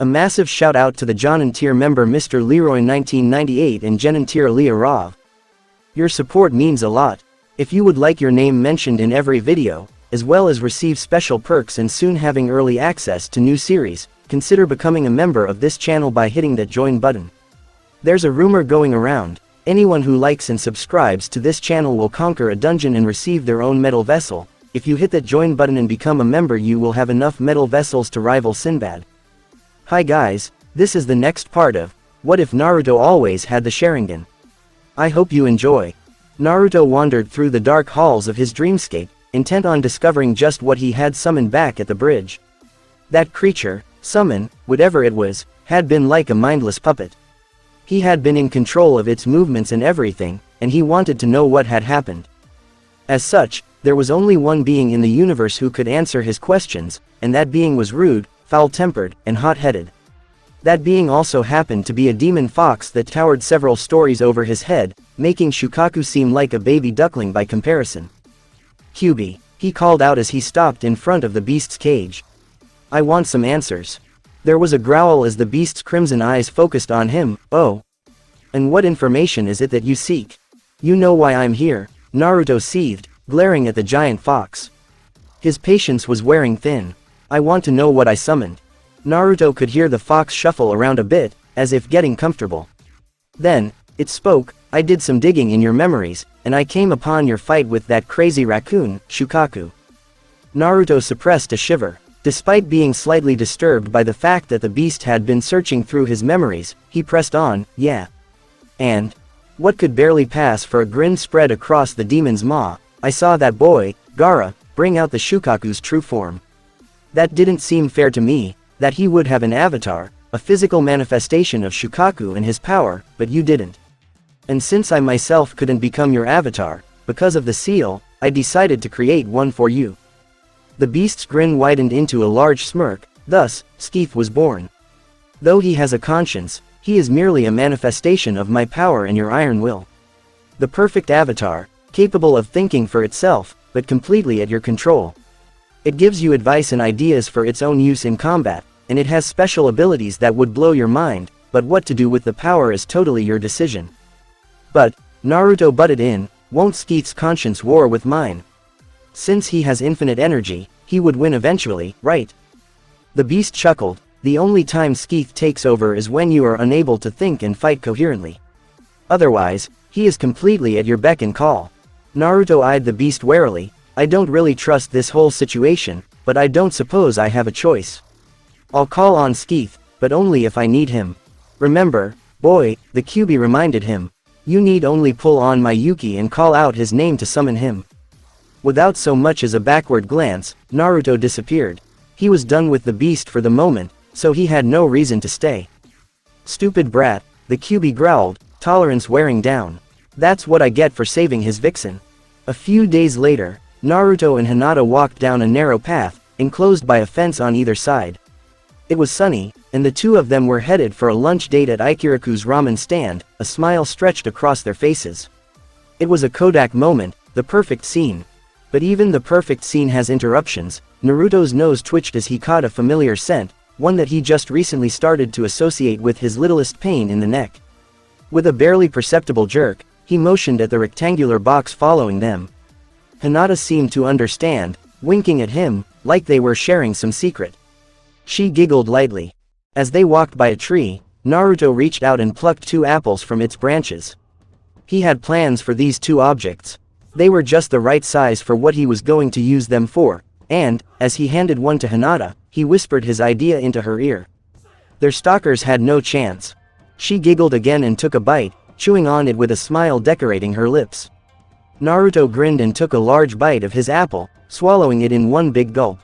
A massive shout out to the Jonin tier member Mr. Leroy 1998 and Genin tier Leah Rov. Your support means a lot. If you would like your name mentioned in every video, as well as receive special perks and soon having early access to new series, consider becoming a member of this channel by hitting that join button. There's a rumor going around, anyone who likes and subscribes to this channel will conquer a dungeon and receive their own metal vessel. If you hit that join button and become a member, you will have enough metal vessels to rival Sinbad. Hi guys, this is the next part of What If Naruto Always Had the Sharingan? I hope you enjoy. Naruto wandered through the dark halls of his dreamscape, intent on discovering just what he had summoned back at the bridge. That creature, summon, whatever it was, had been like a mindless puppet. He had been in control of its movements and everything, and he wanted to know what had happened. As such, there was only one being in the universe who could answer his questions, and that being was rude, foul-tempered, and hot-headed. That being also happened to be a demon Fawkes that towered several stories over his head, making Shukaku seem like a baby duckling by comparison. Kyubi, he called out as he stopped in front of the beast's cage. I want some answers. There was a growl as the beast's crimson eyes focused on him. Oh. And what information is it that you seek? You know why I'm here, Naruto seethed, glaring at the giant fox. His patience was wearing thin. I want to know what I summoned. Naruto could hear the fox shuffle around a bit, as if getting comfortable. Then, it spoke, I did some digging in your memories, and I came upon your fight with that crazy raccoon, Shukaku. Naruto suppressed a shiver. Despite being slightly disturbed by the fact that the beast had been searching through his memories, he pressed on, yeah. And? What could barely pass for a grin spread across the demon's maw, I saw that boy, Gaara, bring out the Shukaku's true form. That didn't seem fair to me, that he would have an avatar, a physical manifestation of Shukaku and his power, but you didn't. And since I myself couldn't become your avatar, because of the seal, I decided to create one for you. The beast's grin widened into a large smirk, thus, Skeeth was born. Though he has a conscience, he is merely a manifestation of my power and your iron will. The perfect avatar, capable of thinking for itself, but completely at your control. It gives you advice and ideas for its own use in combat, and it has special abilities that would blow your mind, but what to do with the power is totally your decision. But, Naruto butted in, won't Skeeth's conscience war with mine? Since he has infinite energy, he would win eventually, right? The beast chuckled, the only time Skeeth takes over is when you are unable to think and fight coherently. Otherwise, he is completely at your beck and call. Naruto eyed the beast warily. I don't really trust this whole situation, but I don't suppose I have a choice. I'll call on Skeeth, but only if I need him. Remember, boy, the Kyubi reminded him. You need only pull on my Yuki and call out his name to summon him. Without so much as a backward glance, Naruto disappeared. He was done with the beast for the moment, so he had no reason to stay. Stupid brat, the Kyubi growled, tolerance wearing down. That's what I get for saving his vixen. A few days later, Naruto and Hinata walked down a narrow path, enclosed by a fence on either side. It was sunny, and the two of them were headed for a lunch date at Ikiraku's ramen stand, a smile stretched across their faces. It was a Kodak moment, the perfect scene. But even the perfect scene has interruptions. Naruto's nose twitched as he caught a familiar scent, one that he just recently started to associate with his littlest pain in the neck. With a barely perceptible jerk, he motioned at the rectangular box following them. Hinata seemed to understand, winking at him, like they were sharing some secret. She giggled lightly. As they walked by a tree, Naruto reached out and plucked 2 apples from its branches. He had plans for these 2 objects. They were just the right size for what he was going to use them for, and, as he handed one to Hinata, he whispered his idea into her ear. Their stalkers had no chance. She giggled again and took a bite, chewing on it with a smile decorating her lips. Naruto grinned and took a large bite of his apple, swallowing it in one big gulp.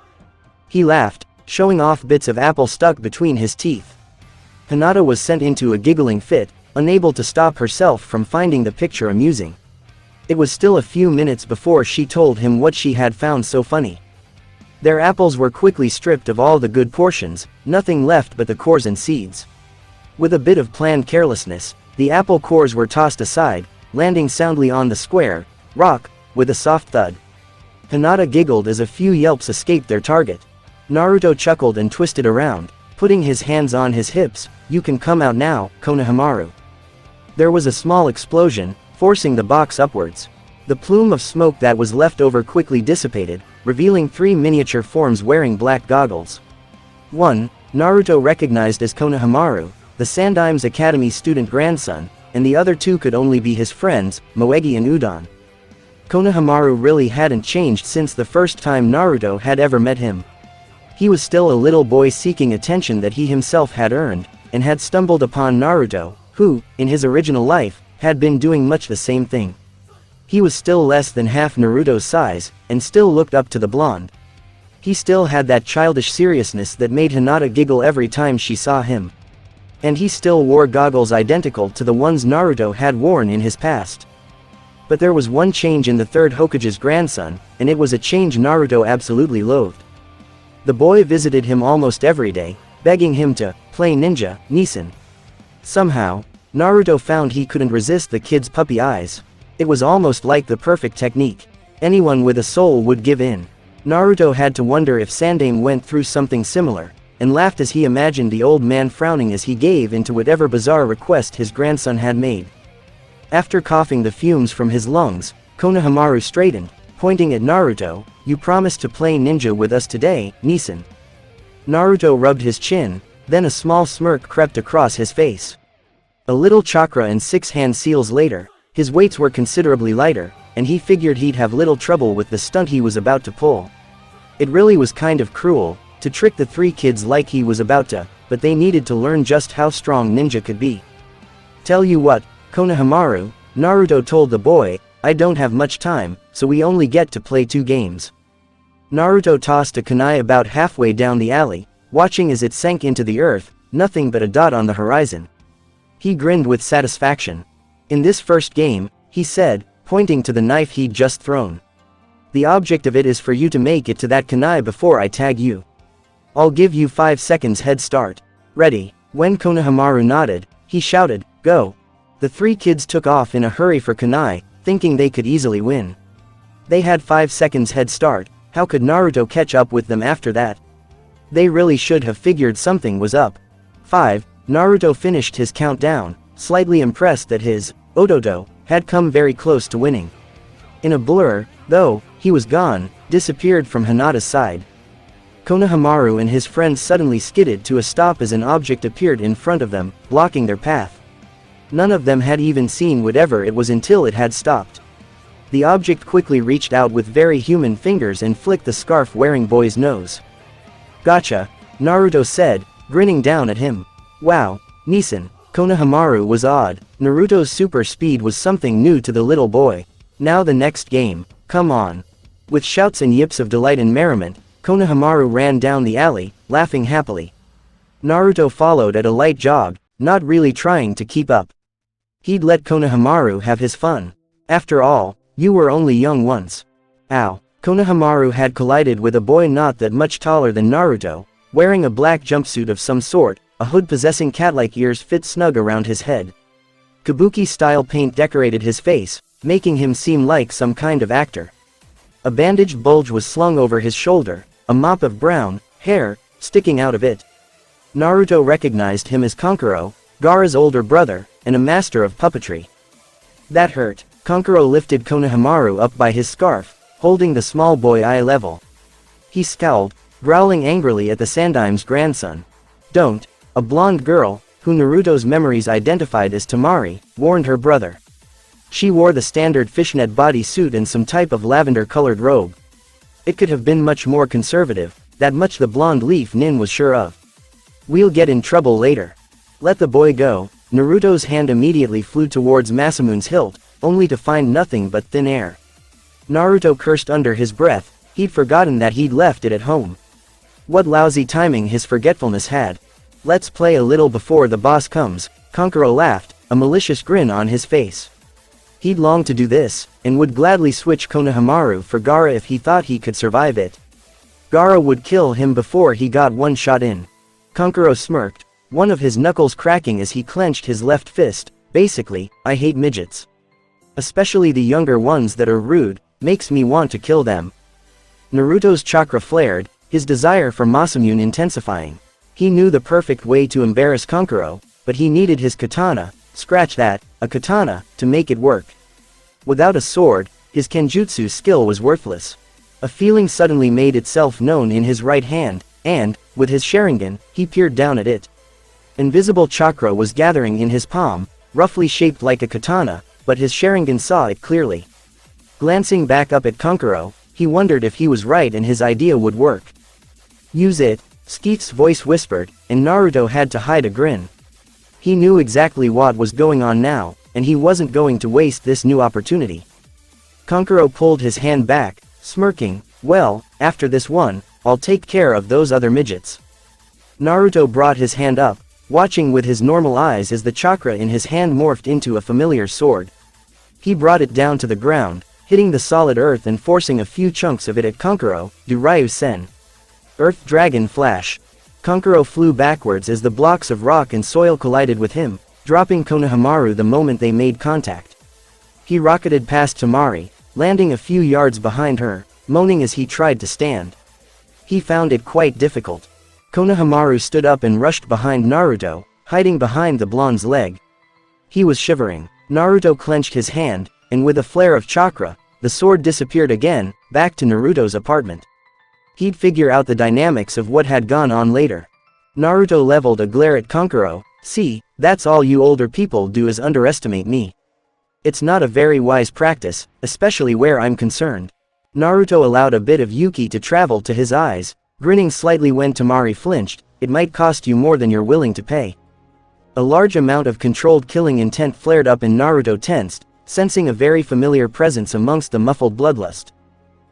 He laughed, showing off bits of apple stuck between his teeth. Hinata was sent into a giggling fit, unable to stop herself from finding the picture amusing. It was still a few minutes before she told him what she had found so funny. Their apples were quickly stripped of all the good portions, nothing left but the cores and seeds. With a bit of planned carelessness, the apple cores were tossed aside, landing soundly on the square rock, with a soft thud. Hinata giggled as a few yelps escaped their target. Naruto chuckled and twisted around. Putting his hands on his hips, "You can come out now, Konohamaru." There was a small explosion, forcing the box upwards. The plume of smoke that was left over quickly dissipated, revealing 3 miniature forms wearing black goggles. One, Naruto recognized as Konohamaru, the Sandaim's Academy student grandson, and the other 2 could only be his friends, Moegi and Udon. Konohamaru really hadn't changed since the first time Naruto had ever met him. He was still a little boy seeking attention that he himself had earned, and had stumbled upon Naruto, who, in his original life, had been doing much the same thing. He was still less than half Naruto's size, and still looked up to the blonde. He still had that childish seriousness that made Hinata giggle every time she saw him. And he still wore goggles identical to the ones Naruto had worn in his past. But there was one change in the third Hokage's grandson, and it was a change Naruto absolutely loathed. The boy visited him almost every day, begging him to play ninja, Nissan. Somehow, Naruto found he couldn't resist the kid's puppy eyes. It was almost like the perfect technique. Anyone with a soul would give in. Naruto had to wonder if Sandaime went through something similar, and laughed as he imagined the old man frowning as he gave in to whatever bizarre request his grandson had made. After coughing the fumes from his lungs, Konohamaru straightened, pointing at Naruto, "You promised to play ninja with us today, Nissan." Naruto rubbed his chin, then a small smirk crept across his face. A little chakra and 6 hand seals later, his weights were considerably lighter, and he figured he'd have little trouble with the stunt he was about to pull. It really was kind of cruel, to trick the 3 kids like he was about to, but they needed to learn just how strong ninja could be. "Tell you what, Konohamaru," Naruto told the boy, "I don't have much time, so we only get to play 2 games." Naruto tossed a kunai about halfway down the alley, watching as it sank into the earth, nothing but a dot on the horizon. He grinned with satisfaction. "In this first game," he said, pointing to the knife he'd just thrown. "The object of it is for you to make it to that kunai before I tag you. I'll give you 5 seconds head start. Ready?" When Konohamaru nodded, he shouted, "Go!" The 3 kids took off in a hurry for kunai, thinking they could easily win. They had 5 seconds head start. How could Naruto catch up with them after that? They really should have figured something was up. 5. Naruto finished his countdown, slightly impressed that his Ododo had come very close to winning. In a blur, though, he was gone, disappeared from Hinata's side. Konohamaru and his friends suddenly skidded to a stop as an object appeared in front of them, blocking their path. None of them had even seen whatever it was until it had stopped. The object quickly reached out with very human fingers and flicked the scarf-wearing boy's nose. "Gotcha," Naruto said, grinning down at him. "Wow, Nissan." Konohamaru was awed. Naruto's super speed was something new to the little boy. "Now the next game, come on." With shouts and yips of delight and merriment, Konohamaru ran down the alley, laughing happily. Naruto followed at a light jog, not really trying to keep up. He'd let Konohamaru have his fun. After all, you were only young once. Ow. Konohamaru had collided with a boy not that much taller than Naruto, wearing a black jumpsuit of some sort, a hood possessing cat-like ears fit snug around his head. Kabuki-style paint decorated his face, making him seem like some kind of actor. A bandaged bulge was slung over his shoulder, a mop of brown hair sticking out of it. Naruto recognized him as Kankuro, Gaara's older brother, and a master of puppetry. That hurt. Kankuro lifted Konohamaru up by his scarf, holding the small boy eye level. He scowled, growling angrily at the Sandaime's grandson. "Don't." A blonde girl, who Naruto's memories identified as Tamari, warned her brother. She wore the standard fishnet bodysuit and some type of lavender-colored robe. It could have been much more conservative, that much the blonde leaf Nin was sure of. "We'll get in trouble later. Let the boy go." Naruto's hand immediately flew towards Masamune's hilt, only to find nothing but thin air. Naruto cursed under his breath, he'd forgotten that he'd left it at home. What lousy timing his forgetfulness had. "Let's play a little before the boss comes," Kankuro laughed, a malicious grin on his face. He'd longed to do this, and would gladly switch Konohamaru for Gaara if he thought he could survive it. Gaara would kill him before he got one shot in. Kankuro smirked, one of his knuckles cracking as he clenched his left fist. "Basically, I hate midgets. Especially the younger ones that are rude, makes me want to kill them." Naruto's chakra flared, his desire for Masamune intensifying. He knew the perfect way to embarrass Kankuro, but he needed his katana, scratch that, a katana, to make it work. Without a sword, his kenjutsu skill was worthless. A feeling suddenly made itself known in his right hand, and, with his Sharingan, he peered down at it. Invisible chakra was gathering in his palm, roughly shaped like a katana, but his Sharingan saw it clearly. Glancing back up at Kankuro, he wondered if he was right and his idea would work. Use it, Skeeth's voice whispered, and Naruto had to hide a grin. He knew exactly what was going on now, and he wasn't going to waste this new opportunity. Kankuro pulled his hand back, smirking, well, after this one, I'll take care of those other midgets. Naruto brought his hand up, watching with his normal eyes as the chakra in his hand morphed into a familiar sword. He brought it down to the ground, hitting the solid earth and forcing a few chunks of it at Kankuro, Duryu-sen. Earth Dragon Flash. Kankuro flew backwards as the blocks of rock and soil collided with him, dropping Konohamaru the moment they made contact. He rocketed past Tamari, landing a few yards behind her, moaning as he tried to stand. He found it quite difficult. Konohamaru stood up and rushed behind Naruto, hiding behind the blonde's leg. He was shivering. Naruto clenched his hand, and with a flare of chakra, the sword disappeared again, back to Naruto's apartment. He'd figure out the dynamics of what had gone on later. Naruto leveled a glare at Kankuro. See, that's all you older people do is underestimate me. It's not a very wise practice, especially where I'm concerned. Naruto allowed a bit of Yuki to travel to his eyes, grinning slightly when Tamari flinched. It might cost you more than you're willing to pay. A large amount of controlled killing intent flared up and Naruto tensed, sensing a very familiar presence amongst the muffled bloodlust.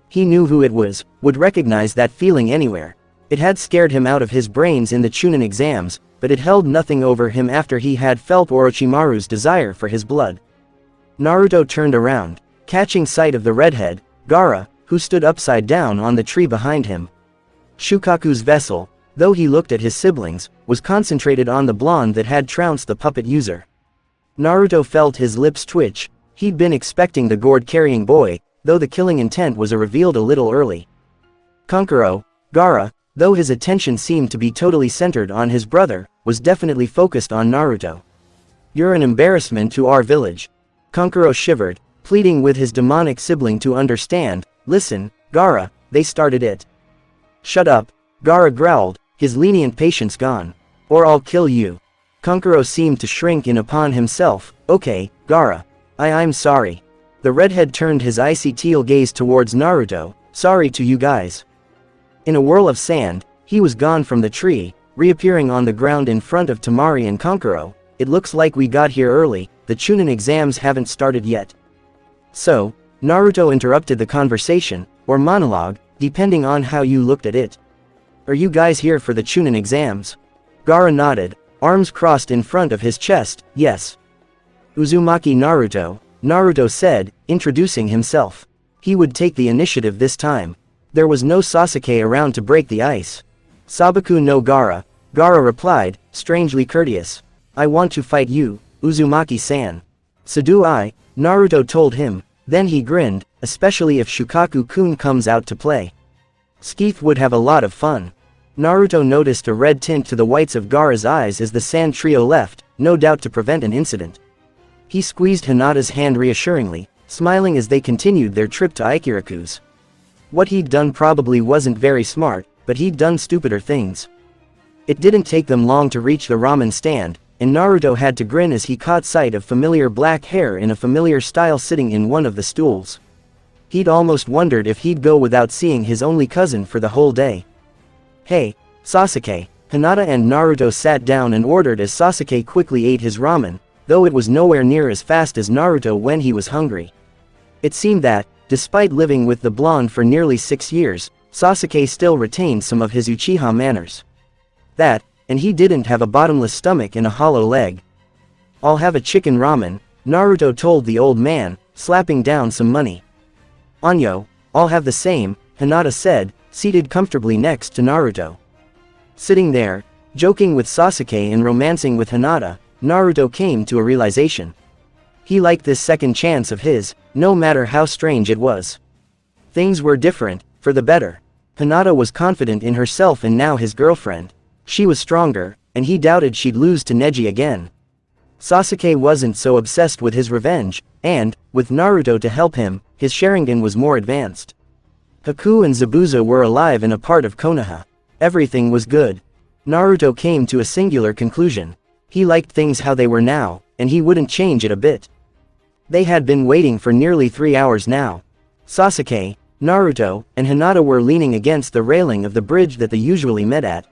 He knew who it was, would recognize that feeling anywhere. It had scared him out of his brains in the Chunin exams, but it held nothing over him after he had felt Orochimaru's desire for his blood. Naruto turned around, catching sight of the redhead, Gaara, who stood upside down on the tree behind him. Shukaku's vessel, though he looked at his siblings, was concentrated on the blonde that had trounced the puppet user. Naruto felt his lips twitch. He'd been expecting the gourd-carrying boy, though the killing intent was revealed a little early. Kankuro, Gaara, though his attention seemed to be totally centered on his brother, was definitely focused on Naruto. You're an embarrassment to our village. Kankuro shivered, pleading with his demonic sibling to understand. Listen, Gaara, they started it. Shut up, Gaara growled, his lenient patience gone. Or I'll kill you. Kankuro seemed to shrink in upon himself. Okay, Gaara. I'm sorry. The redhead turned his icy teal gaze towards Naruto. Sorry to you guys. In a whirl of sand, he was gone from the tree, reappearing on the ground in front of Tamari and Kankuro. It looks like we got here early, the Chunin exams haven't started yet. So, Naruto interrupted the conversation, or monologue, depending on how you looked at it. Are you guys here for the Chunin exams? Gaara nodded, arms crossed in front of his chest. Yes. Uzumaki Naruto, Naruto said, introducing himself. He would take the initiative this time. There was no Sasuke around to break the ice. Sabaku no Gaara, Gaara replied, strangely courteous. I want to fight you, Uzumaki-san. So do I, Naruto told him, then he grinned, especially if Shukaku-kun comes out to play. Skeeth would have a lot of fun. Naruto noticed a red tint to the whites of Gaara's eyes as the sand trio left, no doubt to prevent an incident. He squeezed Hinata's hand reassuringly, smiling as they continued their trip to Ikiraku's. What he'd done probably wasn't very smart, but he'd done stupider things. It didn't take them long to reach the ramen stand, and Naruto had to grin as he caught sight of familiar black hair in a familiar style sitting in one of the stools. He'd almost wondered if he'd go without seeing his only cousin for the whole day. Hey, Sasuke. Hinata and Naruto sat down and ordered as Sasuke quickly ate his ramen, though it was nowhere near as fast as Naruto when he was hungry. It seemed that, despite living with the blonde for nearly 6 years, Sasuke still retained some of his Uchiha manners. That, and he didn't have a bottomless stomach and a hollow leg. I'll have a chicken ramen, Naruto told the old man, slapping down some money. Anyo, I'll have the same, Hinata said, seated comfortably next to Naruto. Sitting there, joking with Sasuke and romancing with Hinata, Naruto came to a realization. He liked this second chance of his, no matter how strange it was. Things were different, for the better. Hinata was confident in herself and now his girlfriend. She was stronger, and he doubted she'd lose to Neji again. Sasuke wasn't so obsessed with his revenge, and, with Naruto to help him, his Sharingan was more advanced. Haku and Zabuza were alive and a part of Konoha. Everything was good. Naruto came to a singular conclusion. He liked things how they were now, and he wouldn't change it a bit. They had been waiting for nearly 3 hours now. Sasuke, Naruto, and Hinata were leaning against the railing of the bridge that they usually met at.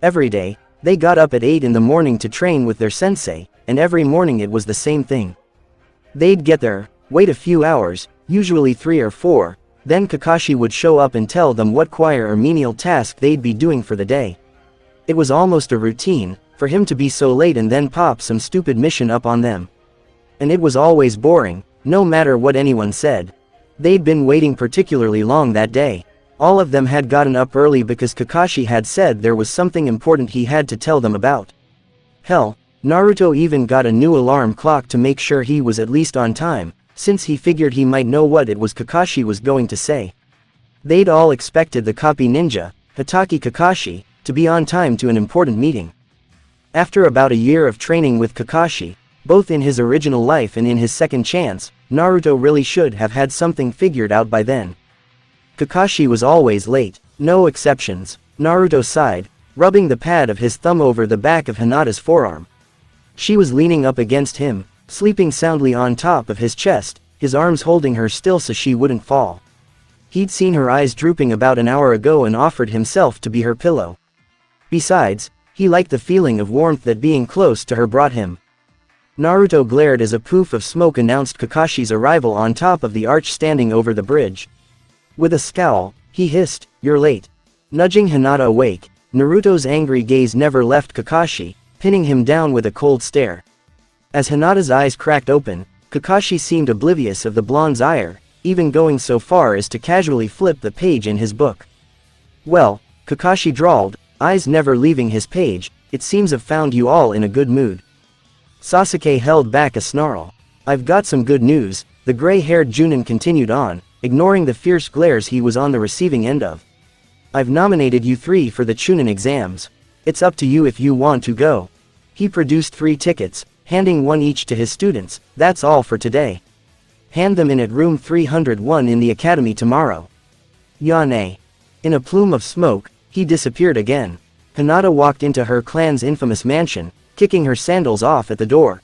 Every day, they got up at 8 in the morning to train with their sensei, and every morning it was the same thing. They'd get there, wait a few hours, usually 3 or 4, then Kakashi would show up and tell them what choir or menial task they'd be doing for the day. It was almost a routine, for him to be so late and then pop some stupid mission up on them. And it was always boring, no matter what anyone said. They'd been waiting particularly long that day. All of them had gotten up early because Kakashi had said there was something important he had to tell them about. Hell, Naruto even got a new alarm clock to make sure he was at least on time, since he figured he might know what it was Kakashi was going to say. They'd all expected the copy ninja, Hatake Kakashi, to be on time to an important meeting. After about a year of training with Kakashi, both in his original life and in his second chance, Naruto really should have had something figured out by then. Kakashi was always late, no exceptions. Naruto sighed, rubbing the pad of his thumb over the back of Hinata's forearm. She was leaning up against him, sleeping soundly on top of his chest, his arms holding her still so she wouldn't fall. He'd seen her eyes drooping about an hour ago and offered himself to be her pillow. Besides, he liked the feeling of warmth that being close to her brought him. Naruto glared as a poof of smoke announced Kakashi's arrival on top of the arch standing over the bridge. With a scowl, he hissed, "You're late." Nudging Hinata awake, Naruto's angry gaze never left Kakashi, pinning him down with a cold stare. As Hinata's eyes cracked open, Kakashi seemed oblivious of the blonde's ire, even going so far as to casually flip the page in his book. "Well," Kakashi drawled, eyes never leaving his page, "it seems I've found you all in a good mood." Sasuke held back a snarl. "I've got some good news," the gray-haired Junin continued on, ignoring the fierce glares he was on the receiving end of. "I've nominated you 3 for the Chunin exams. It's up to you if you want to go." He produced 3 tickets, handing one each to his students. "That's all for today. Hand them in at room 301 in the academy tomorrow." Yane. In a plume of smoke, he disappeared again. Hinata walked into her clan's infamous mansion, kicking her sandals off at the door.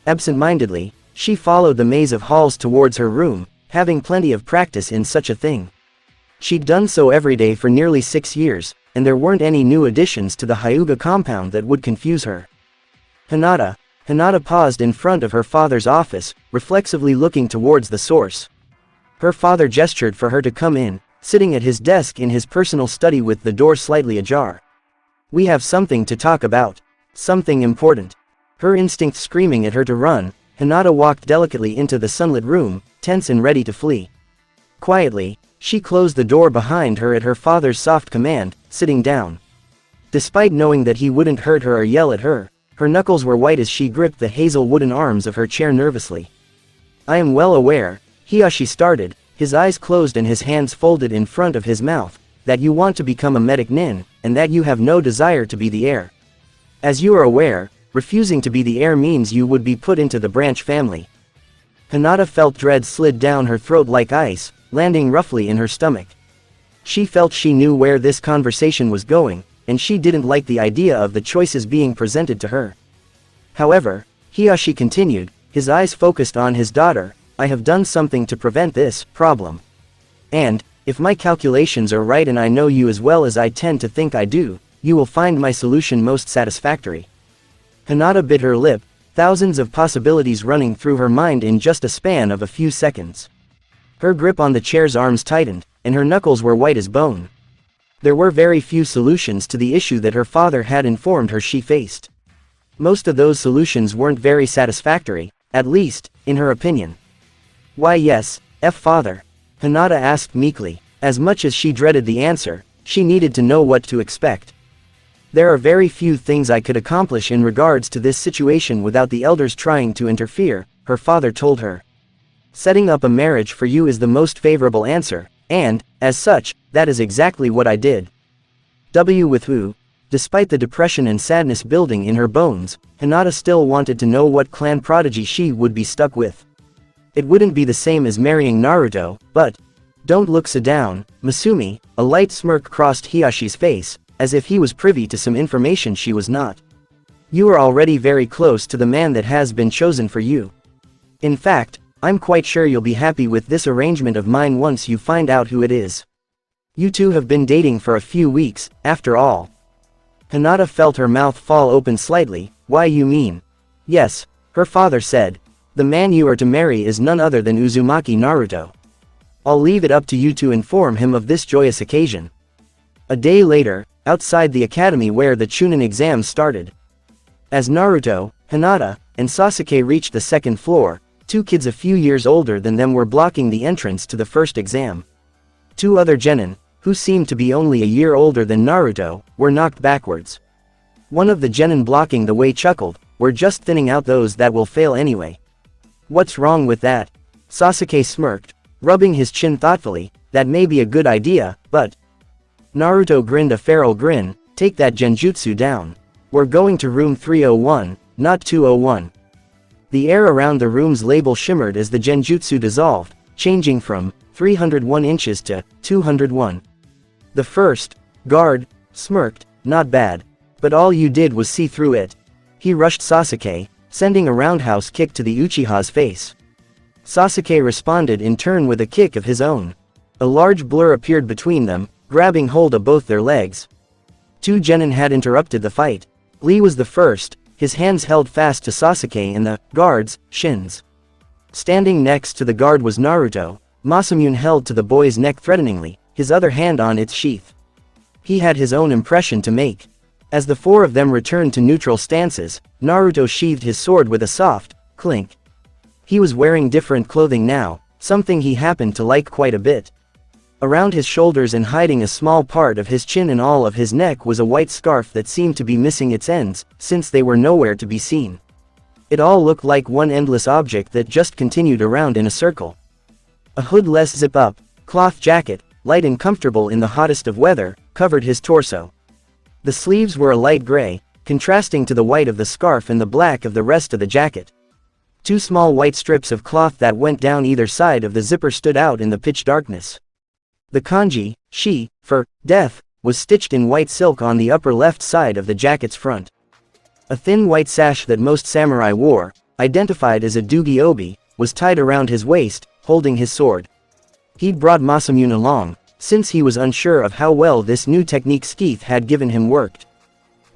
Absent-mindedly, she followed the maze of halls towards her room, having plenty of practice in such a thing. She'd done so every day for nearly 6 years, and there weren't any new additions to the Hyuga compound that would confuse her. Hinata paused in front of her father's office, reflexively looking towards the source. Her father gestured for her to come in, sitting at his desk in his personal study with the door slightly ajar. "We have something to talk about. Something important." Her instinct screaming at her to run, Hinata walked delicately into the sunlit room, tense and ready to flee. Quietly, she closed the door behind her at her father's soft command, sitting down. Despite knowing that he wouldn't hurt her or yell at her, her knuckles were white as she gripped the hazel wooden arms of her chair nervously. "I am well aware," Hiyashi started, his eyes closed and his hands folded in front of his mouth, "that you want to become a medic nin, and that you have no desire to be the heir. As you are aware, refusing to be the heir means you would be put into the branch family." Hinata felt dread slid down her throat like ice, landing roughly in her stomach. She felt she knew where this conversation was going, and she didn't like the idea of the choices being presented to her. However, Hiyashi continued, his eyes focused on his daughter, "I have done something to prevent this problem. And, if my calculations are right and I know you as well as I tend to think I do, you will find my solution most satisfactory." Hinata bit her lip, thousands of possibilities running through her mind in just a span of a few seconds. Her grip on the chair's arms tightened, and her knuckles were white as bone. There were very few solutions to the issue that her father had informed her she faced. Most of those solutions weren't very satisfactory, at least, in her opinion. "Why yes, father?" Hinata asked meekly. As much as she dreaded the answer, she needed to know what to expect. "There are very few things I could accomplish in regards to this situation without the elders trying to interfere," her father told her. "Setting up a marriage for you is the most favorable answer, and, as such, that is exactly what I did." With who? Despite the depression and sadness building in her bones, Hinata still wanted to know what clan prodigy she would be stuck with. It wouldn't be the same as marrying Naruto, but... Don't look so down, Masumi. A light smirk crossed Hiyashi's face, as if he was privy to some information she was not. You are already very close to the man that has been chosen for you. In fact, I'm quite sure you'll be happy with this arrangement of mine once you find out who it is. You two have been dating for a few weeks, after all. Hinata felt her mouth fall open slightly. Why you mean? Yes, her father said. The man you are to marry is none other than Uzumaki Naruto. I'll leave it up to you to inform him of this joyous occasion. A day later, outside the academy where the Chunin exams started. As Naruto, Hinata, and Sasuke reached the second floor, two kids a few years older than them were blocking the entrance to the first exam. Two other genin, who seemed to be only a year older than Naruto, were knocked backwards. One of the genin blocking the way chuckled, "We're just thinning out those that will fail anyway." What's wrong with that? Sasuke smirked, rubbing his chin thoughtfully. That may be a good idea, but... Naruto grinned a feral grin. Take that genjutsu down. We're going to room 301, not 201. The air around the room's label shimmered as the genjutsu dissolved, changing from 301 inches to 201. The first guard smirked, not bad. But all you did was see through it. He rushed Sasuke, sending a roundhouse kick to the Uchiha's face. Sasuke responded in turn with a kick of his own. A large blur appeared between them, grabbing hold of both their legs. Two genin had interrupted the fight. Lee was the first, his hands held fast to Sasuke and the guard's shins. Standing next to the guard was Naruto. Masamune held to the boy's neck threateningly, his other hand on its sheath. He had his own impression to make. As the four of them returned to neutral stances, Naruto sheathed his sword with a soft clink. He was wearing different clothing now, something he happened to like quite a bit. Around his shoulders and hiding a small part of his chin and all of his neck was a white scarf that seemed to be missing its ends, since they were nowhere to be seen. It all looked like one endless object that just continued around in a circle. A hoodless zip-up, cloth jacket, light and comfortable in the hottest of weather, covered his torso. The sleeves were a light gray, contrasting to the white of the scarf and the black of the rest of the jacket. Two small white strips of cloth that went down either side of the zipper stood out in the pitch darkness. The kanji, shi, for death, was stitched in white silk on the upper left side of the jacket's front. A thin white sash that most samurai wore, identified as a dugi obi, was tied around his waist, holding his sword. He'd brought Masamune along, since he was unsure of how well this new technique Skeeth had given him worked.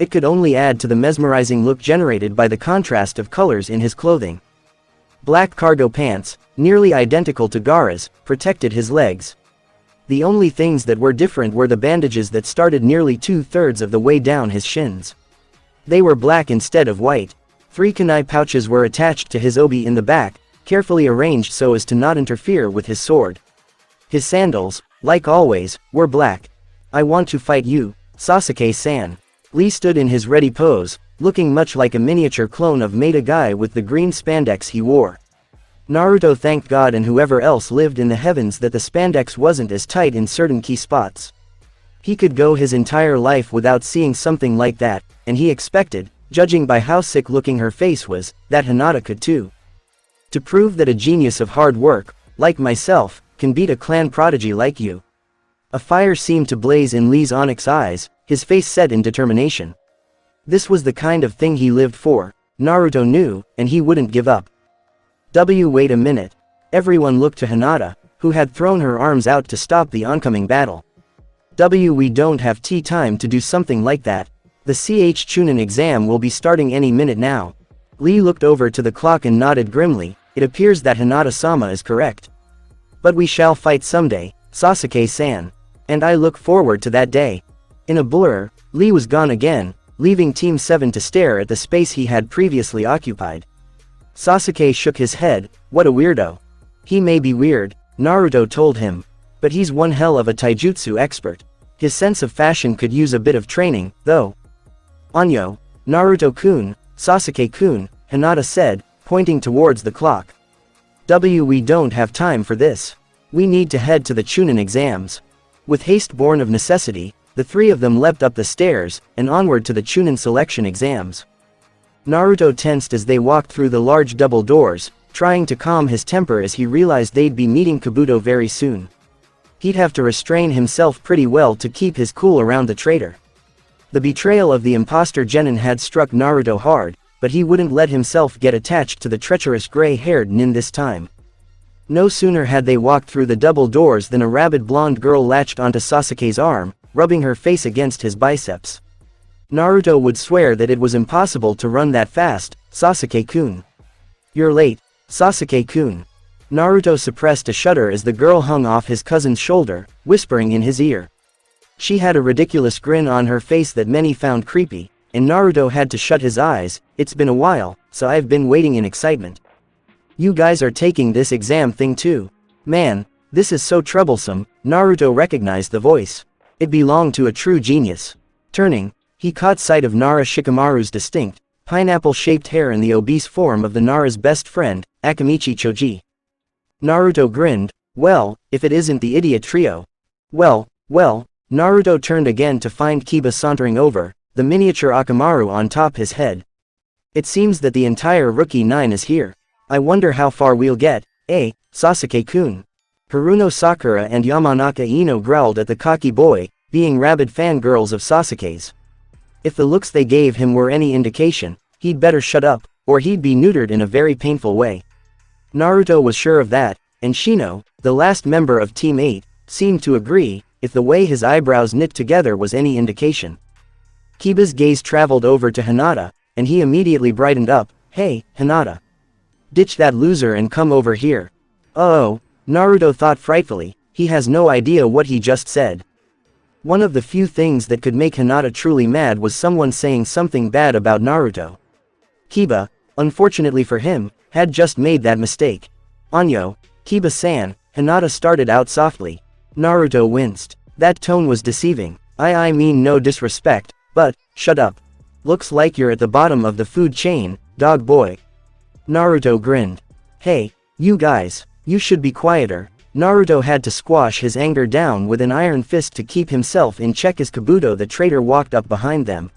It could only add to the mesmerizing look generated by the contrast of colors in his clothing. Black cargo pants, nearly identical to Gaara's, protected his legs. The only things that were different were the bandages that started nearly 2/3 of the way down his shins. They were black instead of white. 3 kunai pouches were attached to his obi in the back, carefully arranged so as to not interfere with his sword. His sandals, like always, were black. "I want to fight you, Sasuke-san." Lee stood in his ready pose, looking much like a miniature clone of Maida Guy with the green spandex he wore. Naruto thanked God and whoever else lived in the heavens that the spandex wasn't as tight in certain key spots. He could go his entire life without seeing something like that, and he expected, judging by how sick-looking her face was, that Hinata could too. To prove that a genius of hard work, like myself, can beat a clan prodigy like you. A fire seemed to blaze in Lee's onyx eyes, his face set in determination. This was the kind of thing he lived for, Naruto knew, and he wouldn't give up. Wait a minute. Everyone looked to Hinata, who had thrown her arms out to stop the oncoming battle. We don't have time to do something like that. The CH Chunin exam will be starting any minute now. Lee looked over to the clock and nodded grimly. It appears that Hinata-sama is correct. But we shall fight someday, Sasuke-san. And I look forward to that day. In a blur, Lee was gone again, leaving Team 7 to stare at the space he had previously occupied. Sasuke shook his head. What a weirdo. He may be weird, Naruto told him. But he's one hell of a taijutsu expert. His sense of fashion could use a bit of training, though. Anyo, Naruto-kun, Sasuke-kun, Hinata said, pointing towards the clock. We don't have time for this. We need to head to the Chunin exams. With haste born of necessity, The three of them leapt up the stairs, and onward to the Chunin selection exams. Naruto tensed as they walked through the large double doors, trying to calm his temper as he realized they'd be meeting Kabuto very soon. He'd have to restrain himself pretty well to keep his cool around the traitor. The betrayal of the imposter genin had struck Naruto hard, but he wouldn't let himself get attached to the treacherous gray-haired nin this time. No sooner had they walked through the double doors than a rabid blonde girl latched onto Sasuke's arm, rubbing her face against his biceps. Naruto would swear that it was impossible to run that fast, Sasuke-kun. You're late, Sasuke-kun. Naruto suppressed a shudder as the girl hung off his cousin's shoulder, whispering in his ear. She had a ridiculous grin on her face that many found creepy, and Naruto had to shut his eyes. It's been a while, so I've been waiting in excitement. You guys are taking this exam thing too. Man, this is so troublesome. Naruto recognized the voice. It belonged to a true genius. Turning, he caught sight of Nara Shikamaru's distinct, pineapple-shaped hair and the obese form of the Nara's best friend, Akamichi Choji. Naruto grinned. Well, if it isn't the idiot trio. Well, Naruto turned again to find Kiba sauntering over, the miniature Akamaru on top his head. It seems that the entire Rookie 9 is here. I wonder how far we'll get, Sasuke-kun. Haruno Sakura and Yamanaka Ino growled at the cocky boy, being rabid fangirls of Sasuke's. If the looks they gave him were any indication, he'd better shut up, or he'd be neutered in a very painful way. Naruto was sure of that, and Shino, the last member of Team 8, seemed to agree, if the way his eyebrows knit together was any indication. Kiba's gaze traveled over to Hinata, and he immediately brightened up. Hey, Hinata. Ditch that loser and come over here. Oh, Naruto thought frightfully, he has no idea what he just said. One of the few things that could make Hinata truly mad was someone saying something bad about Naruto. Kiba, unfortunately for him, had just made that mistake. Anyo, Kiba-san, Hinata started out softly. Naruto winced. That tone was deceiving. I mean no disrespect, but, shut up. Looks like you're at the bottom of the food chain, dog boy. Naruto grinned. Hey, you guys, you should be quieter. Naruto had to squash his anger down with an iron fist to keep himself in check as Kabuto the traitor walked up behind them.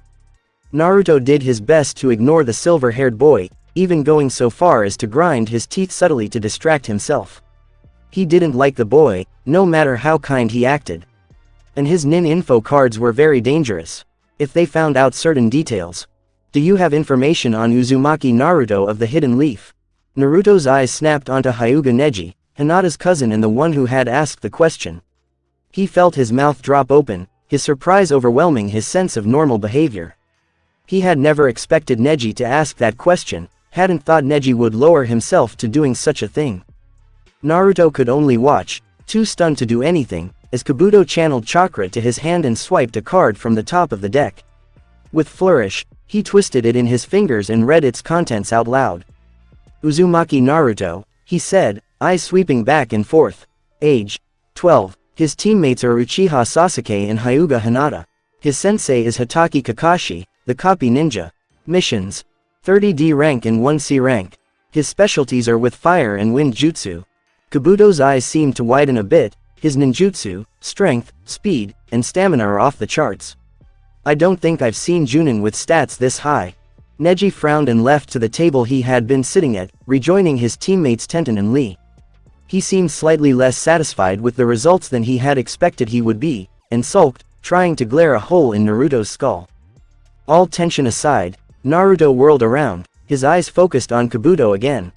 Naruto did his best to ignore the silver-haired boy, even going so far as to grind his teeth subtly to distract himself. He didn't like the boy, no matter how kind he acted. And his nin info cards were very dangerous. If they found out certain details. Do you have information on Uzumaki Naruto of the Hidden Leaf? Naruto's eyes snapped onto Hyuga Neji, Hinata's cousin and the one who had asked the question. He felt his mouth drop open, his surprise overwhelming his sense of normal behavior. He had never expected Neji to ask that question, hadn't thought Neji would lower himself to doing such a thing. Naruto could only watch, too stunned to do anything, as Kabuto channeled chakra to his hand and swiped a card from the top of the deck. With flourish, he twisted it in his fingers and read its contents out loud. Uzumaki Naruto, he said, eyes sweeping back and forth. Age: 12. His teammates are Uchiha Sasuke and Hyuga Hinata. His sensei is Hitaki Kakashi, the copy ninja. Missions: 30D rank and 1C rank. His specialties are with fire and wind jutsu. Kabuto's eyes seemed to widen a bit. His ninjutsu, strength, speed, and stamina are off the charts. I don't think I've seen Junin with stats this high. Neji frowned and left to the table he had been sitting at, rejoining his teammates Tenten and Lee. He seemed slightly less satisfied with the results than he had expected he would be, and sulked, trying to glare a hole in Naruto's skull. All tension aside, Naruto whirled around, his eyes focused on Kabuto again.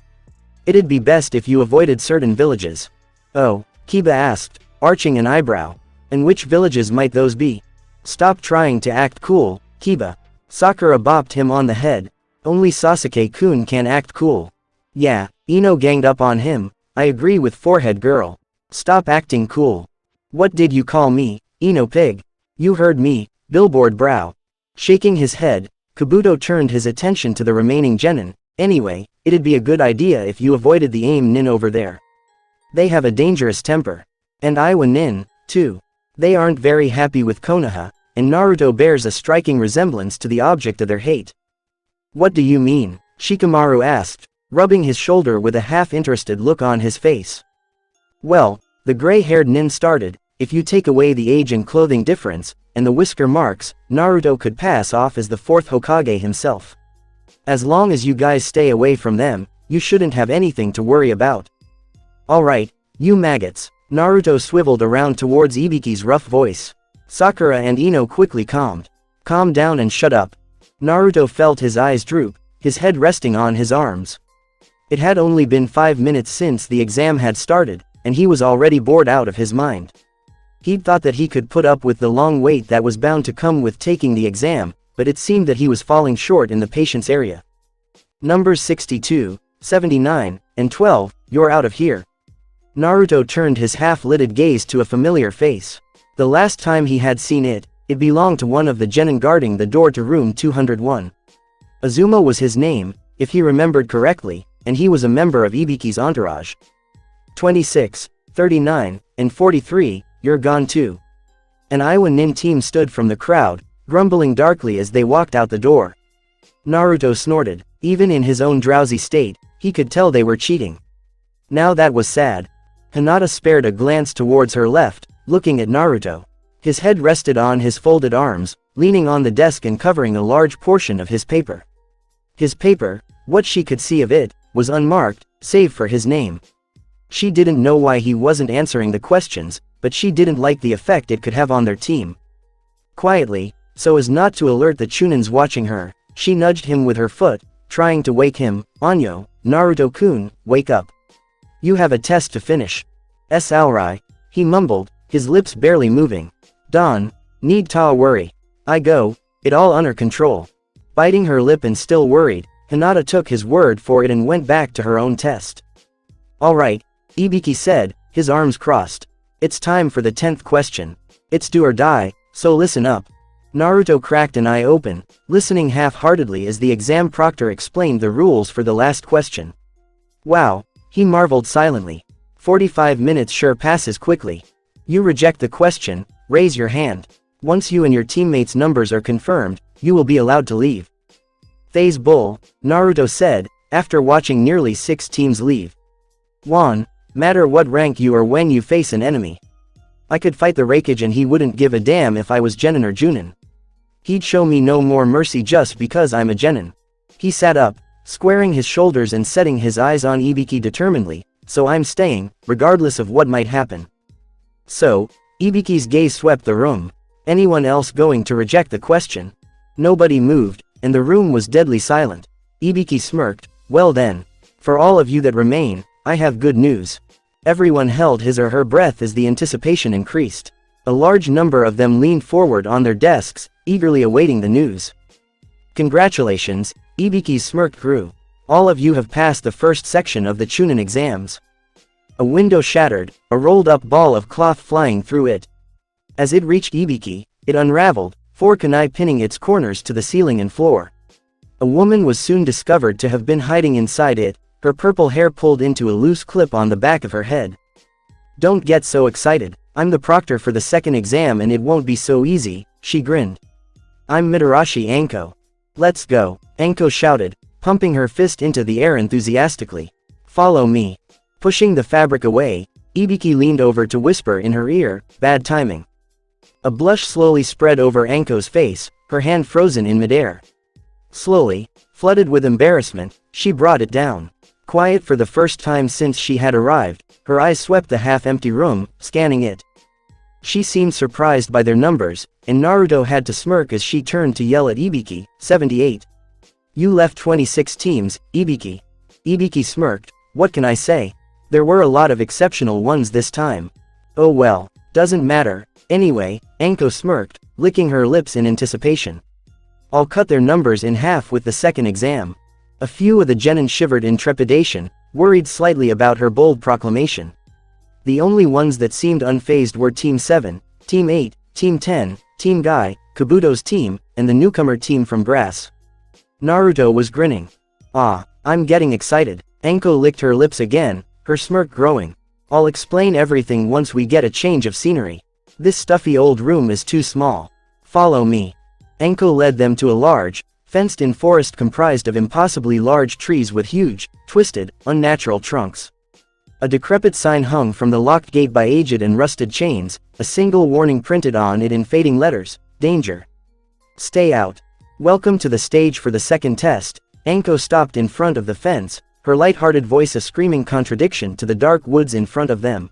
It'd be best if you avoided certain villages. Oh, Kiba asked, arching an eyebrow. And which villages might those be? Stop trying to act cool, Kiba. Sakura bopped him on the head. Only Sasuke-kun can act cool. Yeah, Ino ganged up on him. I agree with forehead girl. Stop acting cool. What did you call me, Ino pig? You heard me, billboard brow. Shaking his head, Kabuto turned his attention to the remaining genin. Anyway, it'd be a good idea if you avoided the aim nin over there. They have a dangerous temper. And Iwa nin, too. They aren't very happy with Konoha, and Naruto bears a striking resemblance to the object of their hate. What do you mean? Shikamaru asked, rubbing his shoulder with a half-interested look on his face. Well, the gray-haired nin started, if you take away the age and clothing difference, and the whisker marks, Naruto could pass off as the fourth Hokage himself. As long as you guys stay away from them, you shouldn't have anything to worry about. Alright, you maggots. Naruto swiveled around towards Ibiki's rough voice. Sakura and Ino quickly calmed. Calm down and shut up. Naruto felt his eyes droop, his head resting on his arms. It had only been 5 minutes since the exam had started, and he was already bored out of his mind. He'd thought that he could put up with the long wait that was bound to come with taking the exam, but it seemed that he was falling short in the patience area. Numbers 62, 79, and 12, you're out of here. Naruto turned his half-lidded gaze to a familiar face. The last time he had seen it, it belonged to one of the genin guarding the door to room 201. Azuma was his name, if he remembered correctly, and he was a member of Ibiki's entourage. 26, 39, and 43, you're gone too. An Iwa Nin team stood from the crowd, grumbling darkly as they walked out the door. Naruto snorted. Even in his own drowsy state, he could tell they were cheating. Now that was sad. Hinata spared a glance towards her left, looking at Naruto. His head rested on his folded arms, leaning on the desk and covering a large portion of his paper. His paper, what she could see of it, was unmarked, save for his name. She didn't know why he wasn't answering the questions, but she didn't like the effect it could have on their team. Quietly, so as not to alert the Chunins watching her, she nudged him with her foot, trying to wake him. Anyo, Naruto-kun, wake up. You have a test to finish. Alrai, he mumbled, his lips barely moving. Don, need ta worry. I go, it all under control. Biting her lip and still worried, Hinata took his word for it and went back to her own test. Alright, Ibiki said, his arms crossed. It's time for the 10th question. It's do or die, so listen up. Naruto cracked an eye open, listening half-heartedly as the exam proctor explained the rules for the last question. Wow, he marveled silently. 45 minutes sure passes quickly. You reject the question, raise your hand. Once you and your teammates' numbers are confirmed, you will be allowed to leave. Phase Bull, Naruto said, after watching nearly 6 teams leave. Wan, matter what rank you are when you face an enemy. I could fight the Raikage and he wouldn't give a damn if I was Genin or Junin. He'd show me no more mercy just because I'm a genin. He sat up, squaring his shoulders and setting his eyes on Ibiki determinedly, so I'm staying, regardless of what might happen. So, Ibiki's gaze swept the room. Anyone else going to reject the question? Nobody moved, and the room was deadly silent. Ibiki smirked, well then. For all of you that remain, I have good news. Everyone held his or her breath as the anticipation increased. A large number of them leaned forward on their desks, eagerly awaiting the news. Congratulations, Ibiki's smirk grew. All of you have passed the first section of the Chunin exams. A window shattered, a rolled-up ball of cloth flying through it. As it reached Ibiki, it unraveled, 4 kunai pinning its corners to the ceiling and floor. A woman was soon discovered to have been hiding inside it, her purple hair pulled into a loose clip on the back of her head. Don't get so excited, I'm the proctor for the second exam and it won't be so easy, she grinned. I'm Mitarashi Anko. Let's go, Anko shouted, pumping her fist into the air enthusiastically. Follow me. Pushing the fabric away, Ibiki leaned over to whisper in her ear, bad timing. A blush slowly spread over Anko's face, her hand frozen in midair. Slowly, flooded with embarrassment, she brought it down. Quiet for the first time since she had arrived, her eyes swept the half-empty room, scanning it. She seemed surprised by their numbers, and Naruto had to smirk as she turned to yell at Ibiki, 78. You left 26 teams, Ibiki. Ibiki smirked, what can I say? There were a lot of exceptional ones this time. Oh well, doesn't matter, anyway, Anko smirked, licking her lips in anticipation. I'll cut their numbers in half with the second exam. A few of the genin shivered in trepidation, worried slightly about her bold proclamation. The only ones that seemed unfazed were Team 7, Team 8, Team 10, Team Guy, Kabuto's team, and the newcomer team from Grass. Naruto was grinning. Ah, I'm getting excited. Anko licked her lips again, her smirk growing. I'll explain everything once we get a change of scenery. This stuffy old room is too small. Follow me. Anko led them to a large, fenced-in forest comprised of impossibly large trees with huge, twisted, unnatural trunks. A decrepit sign hung from the locked gate by aged and rusted chains, a single warning printed on it in fading letters, Danger. Stay out. Welcome to the stage for the second test. Anko stopped in front of the fence, her light-hearted voice a screaming contradiction to the dark woods in front of them.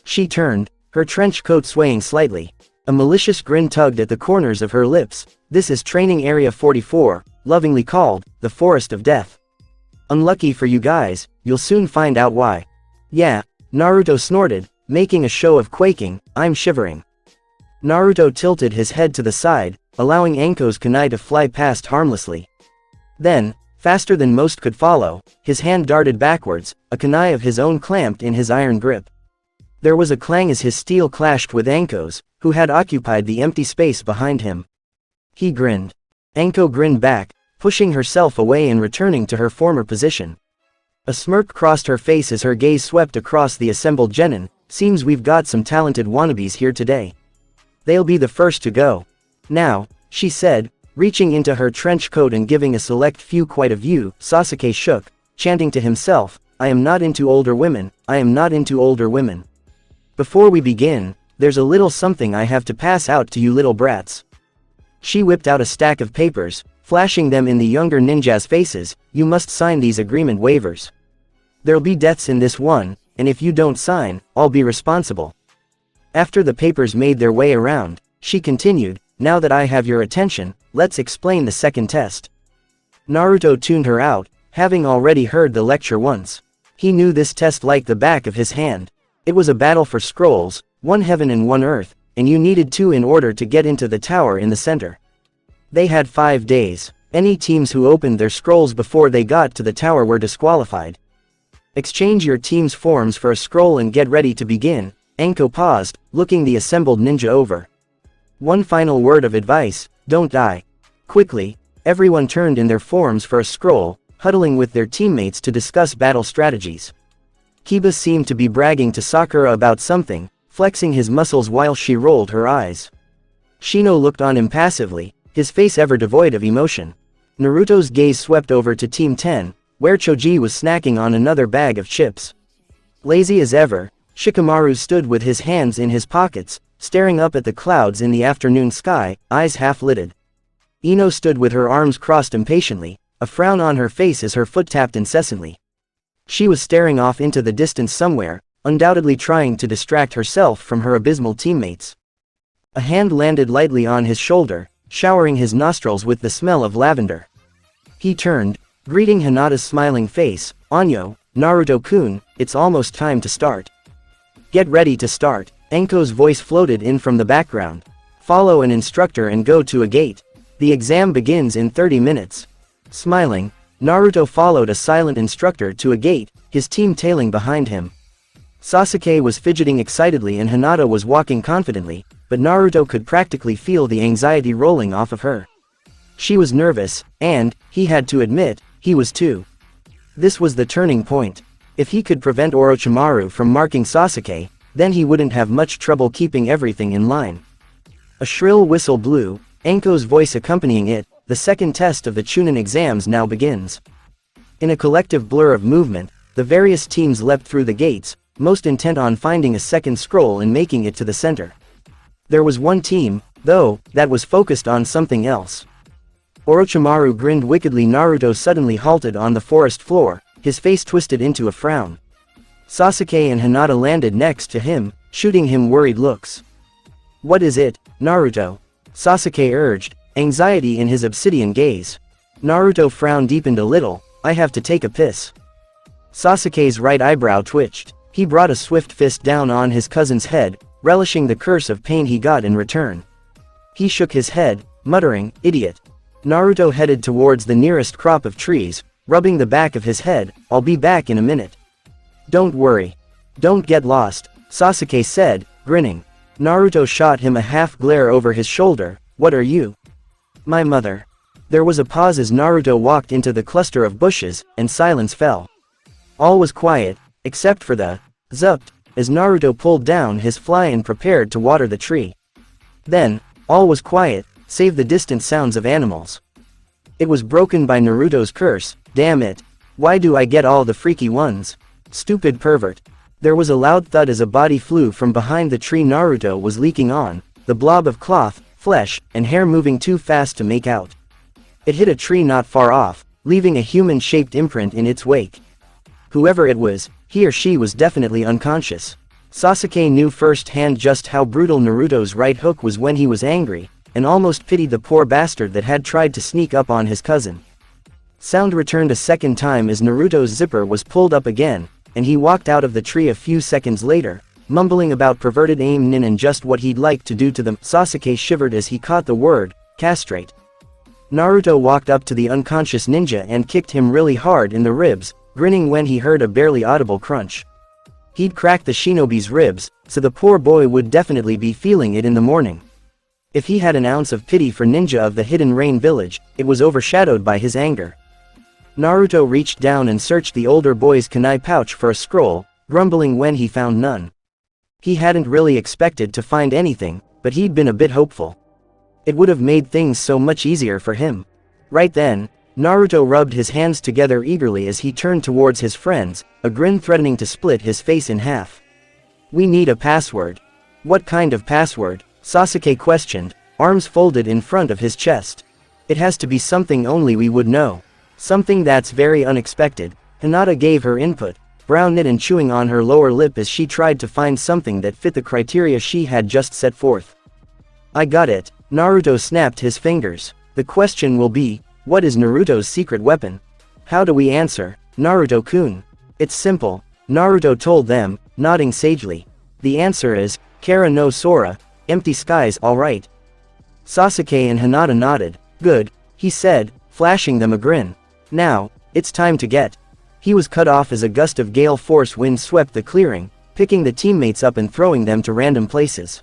She turned, her trench coat swaying slightly. A malicious grin tugged at the corners of her lips. This is Training Area 44, lovingly called, the Forest of Death. Unlucky for you guys, you'll soon find out why. Yeah, Naruto snorted, making a show of quaking. I'm shivering. Naruto tilted his head to the side, allowing Anko's kunai to fly past harmlessly. Then, faster than most could follow, his hand darted backwards, a kunai of his own clamped in his iron grip. There was a clang as his steel clashed with Anko's, who had occupied the empty space behind him. He grinned. Anko grinned back, pushing herself away and returning to her former position. A smirk crossed her face as her gaze swept across the assembled genin. Seems we've got some talented wannabes here today. They'll be the first to go. Now, she said, reaching into her trench coat and giving a select few quite a view. Sasuke shook, chanting to himself, I am not into older women, I am not into older women. Before we begin, there's a little something I have to pass out to you little brats. She whipped out a stack of papers, flashing them in the younger ninjas' faces. You must sign these agreement waivers. There'll be deaths in this one, and if you don't sign, I'll be responsible. After the papers made their way around, she continued, now that I have your attention, let's explain the second test. Naruto tuned her out, having already heard the lecture once. He knew this test like the back of his hand. It was a battle for scrolls, one heaven and one earth, and you needed 2 in order to get into the tower in the center. They had 5 days. Any teams who opened their scrolls before they got to the tower were disqualified. Exchange your team's forms for a scroll and get ready to begin. Anko paused, looking the assembled ninja over. One final word of advice, don't die. Quickly, everyone turned in their forms for a scroll, huddling with their teammates to discuss battle strategies. Kiba seemed to be bragging to Sakura about something, flexing his muscles while she rolled her eyes. Shino looked on impassively, his face ever devoid of emotion. Naruto's gaze swept over to Team 10, where Choji was snacking on another bag of chips. Lazy as ever, Shikamaru stood with his hands in his pockets, staring up at the clouds in the afternoon sky, eyes half-lidded. Ino stood with her arms crossed impatiently, a frown on her face as her foot tapped incessantly. She was staring off into the distance somewhere, undoubtedly trying to distract herself from her abysmal teammates. A hand landed lightly on his shoulder, showering his nostrils with the smell of lavender. He turned, greeting Hinata's smiling face, Anyo, Naruto-kun, it's almost time to start. Get ready to start. Anko's voice floated in from the background. Follow an instructor and go to a gate. The exam begins in 30 minutes. Smiling, Naruto followed a silent instructor to a gate, his team tailing behind him. Sasuke was fidgeting excitedly and Hinata was walking confidently, but Naruto could practically feel the anxiety rolling off of her. She was nervous, and, he had to admit, he was too. This was the turning point. If he could prevent Orochimaru from marking Sasuke, then he wouldn't have much trouble keeping everything in line. A shrill whistle blew, Anko's voice accompanying it. The second test of the Chunin exams now begins. In a collective blur of movement, the various teams leapt through the gates, most intent on finding a second scroll and making it to the center. There was one team, though, that was focused on something else. Orochimaru grinned wickedly. Naruto suddenly halted on the forest floor, his face twisted into a frown. Sasuke and Hinata landed next to him, shooting him worried looks. What is it, Naruto? Sasuke urged, anxiety in his obsidian gaze. Naruto frown deepened a little, I have to take a piss. Sasuke's right eyebrow twitched. He brought a swift fist down on his cousin's head, relishing the curse of pain he got in return. He shook his head, muttering, idiot. Naruto headed towards the nearest crop of trees, rubbing the back of his head, I'll be back in a minute. Don't worry. Don't get lost, Sasuke said, grinning. Naruto shot him a half glare over his shoulder, what are you? My mother. There was a pause as Naruto walked into the cluster of bushes, and silence fell. All was quiet, except for the zupt, as Naruto pulled down his fly and prepared to water the tree. Then, all was quiet, save the distant sounds of animals. It was broken by Naruto's curse, damn it. Why do I get all the freaky ones? Stupid pervert. There was a loud thud as a body flew from behind the tree Naruto was leaking on, the blob of cloth, flesh, and hair moving too fast to make out. It hit a tree not far off, leaving a human-shaped imprint in its wake. Whoever it was, he or she was definitely unconscious. Sasuke knew firsthand just how brutal Naruto's right hook was when he was angry, and almost pitied the poor bastard that had tried to sneak up on his cousin. Sound returned a second time as Naruto's zipper was pulled up again, and he walked out of the tree a few seconds later, mumbling about perverted aim nin and just what he'd like to do to them. Sasuke shivered as he caught the word, castrate. Naruto walked up to the unconscious ninja and kicked him really hard in the ribs, grinning when he heard a barely audible crunch. He'd cracked the shinobi's ribs, so the poor boy would definitely be feeling it in the morning. If he had an ounce of pity for ninja of the Hidden Rain village, it was overshadowed by his anger. Naruto reached down and searched the older boy's kunai pouch for a scroll, grumbling when he found none. He hadn't really expected to find anything, but he'd been a bit hopeful. It would have made things so much easier for him. Right then, Naruto rubbed his hands together eagerly as he turned towards his friends, a grin threatening to split his face in half. "We need a password." "What kind of password?" Sasuke questioned, arms folded in front of his chest. "It has to be something only we would know. Something that's very unexpected." Hinata gave her input, brow knit and chewing on her lower lip as she tried to find something that fit the criteria she had just set forth. "I got it." Naruto snapped his fingers. "The question will be, what is Naruto's secret weapon?" "How do we answer, Naruto-kun?" "It's simple," Naruto told them, nodding sagely. "The answer is, Kara no Sora, empty skies. All right." Sasuke and Hinata nodded. "Good," he said, flashing them a grin. "Now, it's time to get." He was cut off as a gust of gale force wind swept the clearing, picking the teammates up and throwing them to random places.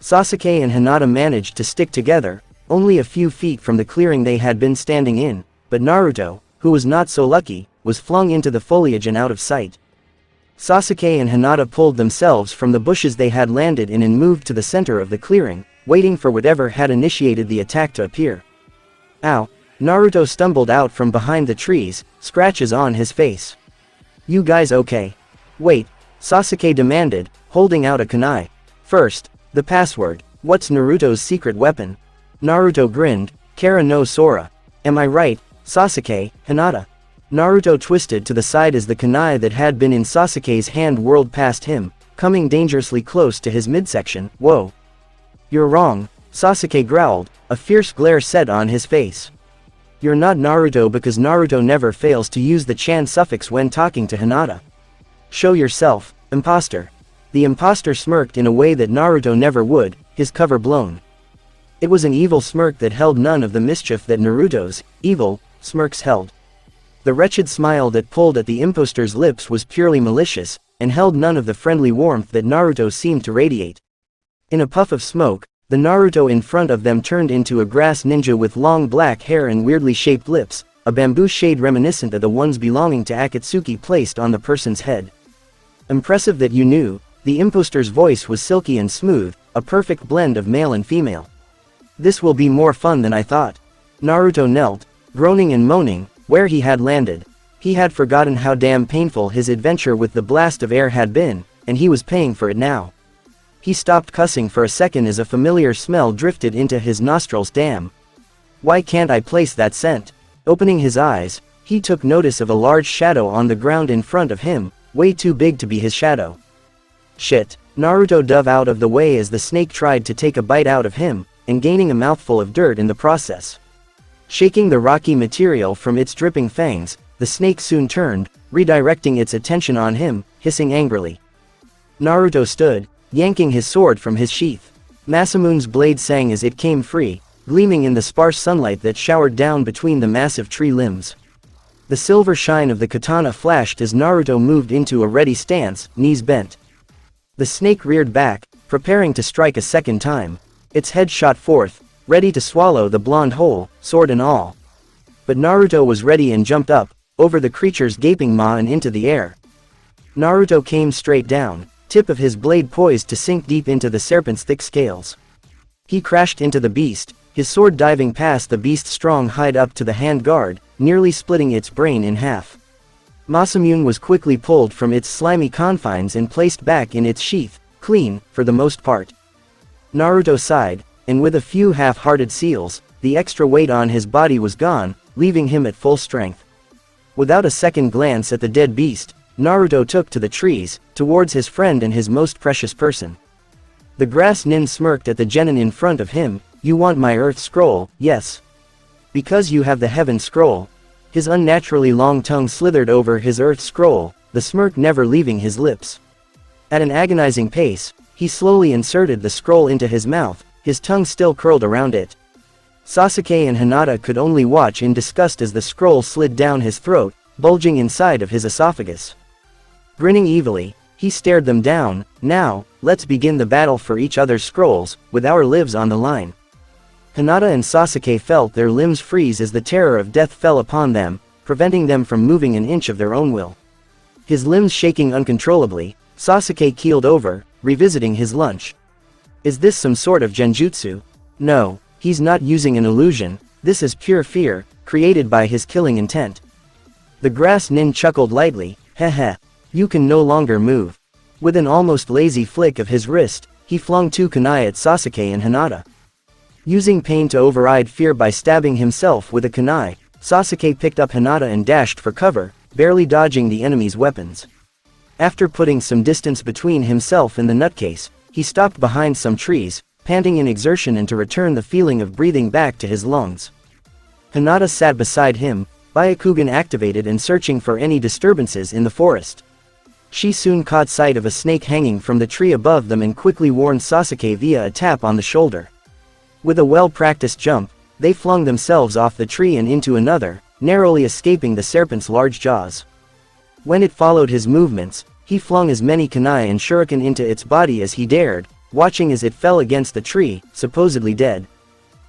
Sasuke and Hinata managed to stick together, only a few feet from the clearing they had been standing in, but Naruto, who was not so lucky, was flung into the foliage and out of sight. Sasuke and Hinata pulled themselves from the bushes they had landed in and moved to the center of the clearing, waiting for whatever had initiated the attack to appear. "Ow!" Naruto stumbled out from behind the trees, scratches on his face. "You guys okay?" "Wait," Sasuke demanded, holding out a kunai. "First, the password. What's Naruto's secret weapon?" Naruto grinned. "Kara no Sora. Am I right, Sasuke, Hinata?" Naruto twisted to the side as the kunai that had been in Sasuke's hand whirled past him, coming dangerously close to his midsection. "Whoa. You're wrong," Sasuke growled, a fierce glare set on his face. "You're not Naruto because Naruto never fails to use the chan suffix when talking to Hinata. Show yourself, imposter." The imposter smirked in a way that Naruto never would, his cover blown. It was an evil smirk that held none of the mischief that Naruto's evil smirks held. The wretched smile that pulled at the imposter's lips was purely malicious, and held none of the friendly warmth that Naruto seemed to radiate. In a puff of smoke, the Naruto in front of them turned into a grass ninja with long black hair and weirdly shaped lips, a bamboo shade reminiscent of the ones belonging to Akatsuki placed on the person's head. "Impressive that you knew." The imposter's voice was silky and smooth, a perfect blend of male and female. "This will be more fun than I thought." Naruto knelt, groaning and moaning, where he had landed. He had forgotten how damn painful his adventure with the blast of air had been, and he was paying for it now. He stopped cussing for a second as a familiar smell drifted into his nostrils. "Damn. Why can't I place that scent?" Opening his eyes, he took notice of a large shadow on the ground in front of him, way too big to be his shadow. "Shit." Naruto dove out of the way as the snake tried to take a bite out of him, and gaining a mouthful of dirt in the process. Shaking the rocky material from its dripping fangs, the snake soon turned, redirecting its attention on him, hissing angrily. Naruto stood, yanking his sword from his sheath. Masamune's blade sang as it came free, gleaming in the sparse sunlight that showered down between the massive tree limbs. The silver shine of the katana flashed as Naruto moved into a ready stance, knees bent. The snake reared back, preparing to strike a second time. Its head shot forth, ready to swallow the blonde whole, sword and all. But Naruto was ready and jumped up, over the creature's gaping maw and into the air. Naruto came straight down, tip of his blade poised to sink deep into the serpent's thick scales. He crashed into the beast, his sword diving past the beast's strong hide up to the hand guard, nearly splitting its brain in half. Masamune was quickly pulled from its slimy confines and placed back in its sheath, clean, for the most part. Naruto sighed, and with a few half-hearted seals, the extra weight on his body was gone, leaving him at full strength. Without a second glance at the dead beast, Naruto took to the trees, towards his friend and his most precious person. The grass nin smirked at the genin in front of him. You want my earth scroll, yes? Because you have the heaven scroll. His unnaturally long tongue slithered over his earth scroll, the smirk never leaving his lips. At an agonizing pace, he slowly inserted the scroll into his mouth, his tongue still curled around it. Sasuke and Hinata could only watch in disgust as the scroll slid down his throat, bulging inside of his esophagus. Grinning evilly, he stared them down. Now, let's begin the battle for each other's scrolls, with our lives on the line. Hinata and Sasuke felt their limbs freeze as the terror of death fell upon them, preventing them from moving an inch of their own will. His limbs shaking uncontrollably, Sasuke keeled over, revisiting his lunch. Is this some sort of genjutsu? No, he's not using an illusion, this is pure fear, created by his killing intent. The grass nin chuckled lightly. Heh. You can no longer move. With an almost lazy flick of his wrist, he flung two kunai at Sasuke and Hinata. Using pain to override fear by stabbing himself with a kunai, Sasuke picked up Hinata and dashed for cover, barely dodging the enemy's weapons. After putting some distance between himself and the nutcase, he stopped behind some trees, panting in exertion and to return the feeling of breathing back to his lungs. Hinata sat beside him, Byakugan activated and searching for any disturbances in the forest. She soon caught sight of a snake hanging from the tree above them and quickly warned Sasuke via a tap on the shoulder. With a well-practiced jump, they flung themselves off the tree and into another, narrowly escaping the serpent's large jaws. When it followed his movements, he flung as many kunai and shuriken into its body as he dared, watching as it fell against the tree, supposedly dead.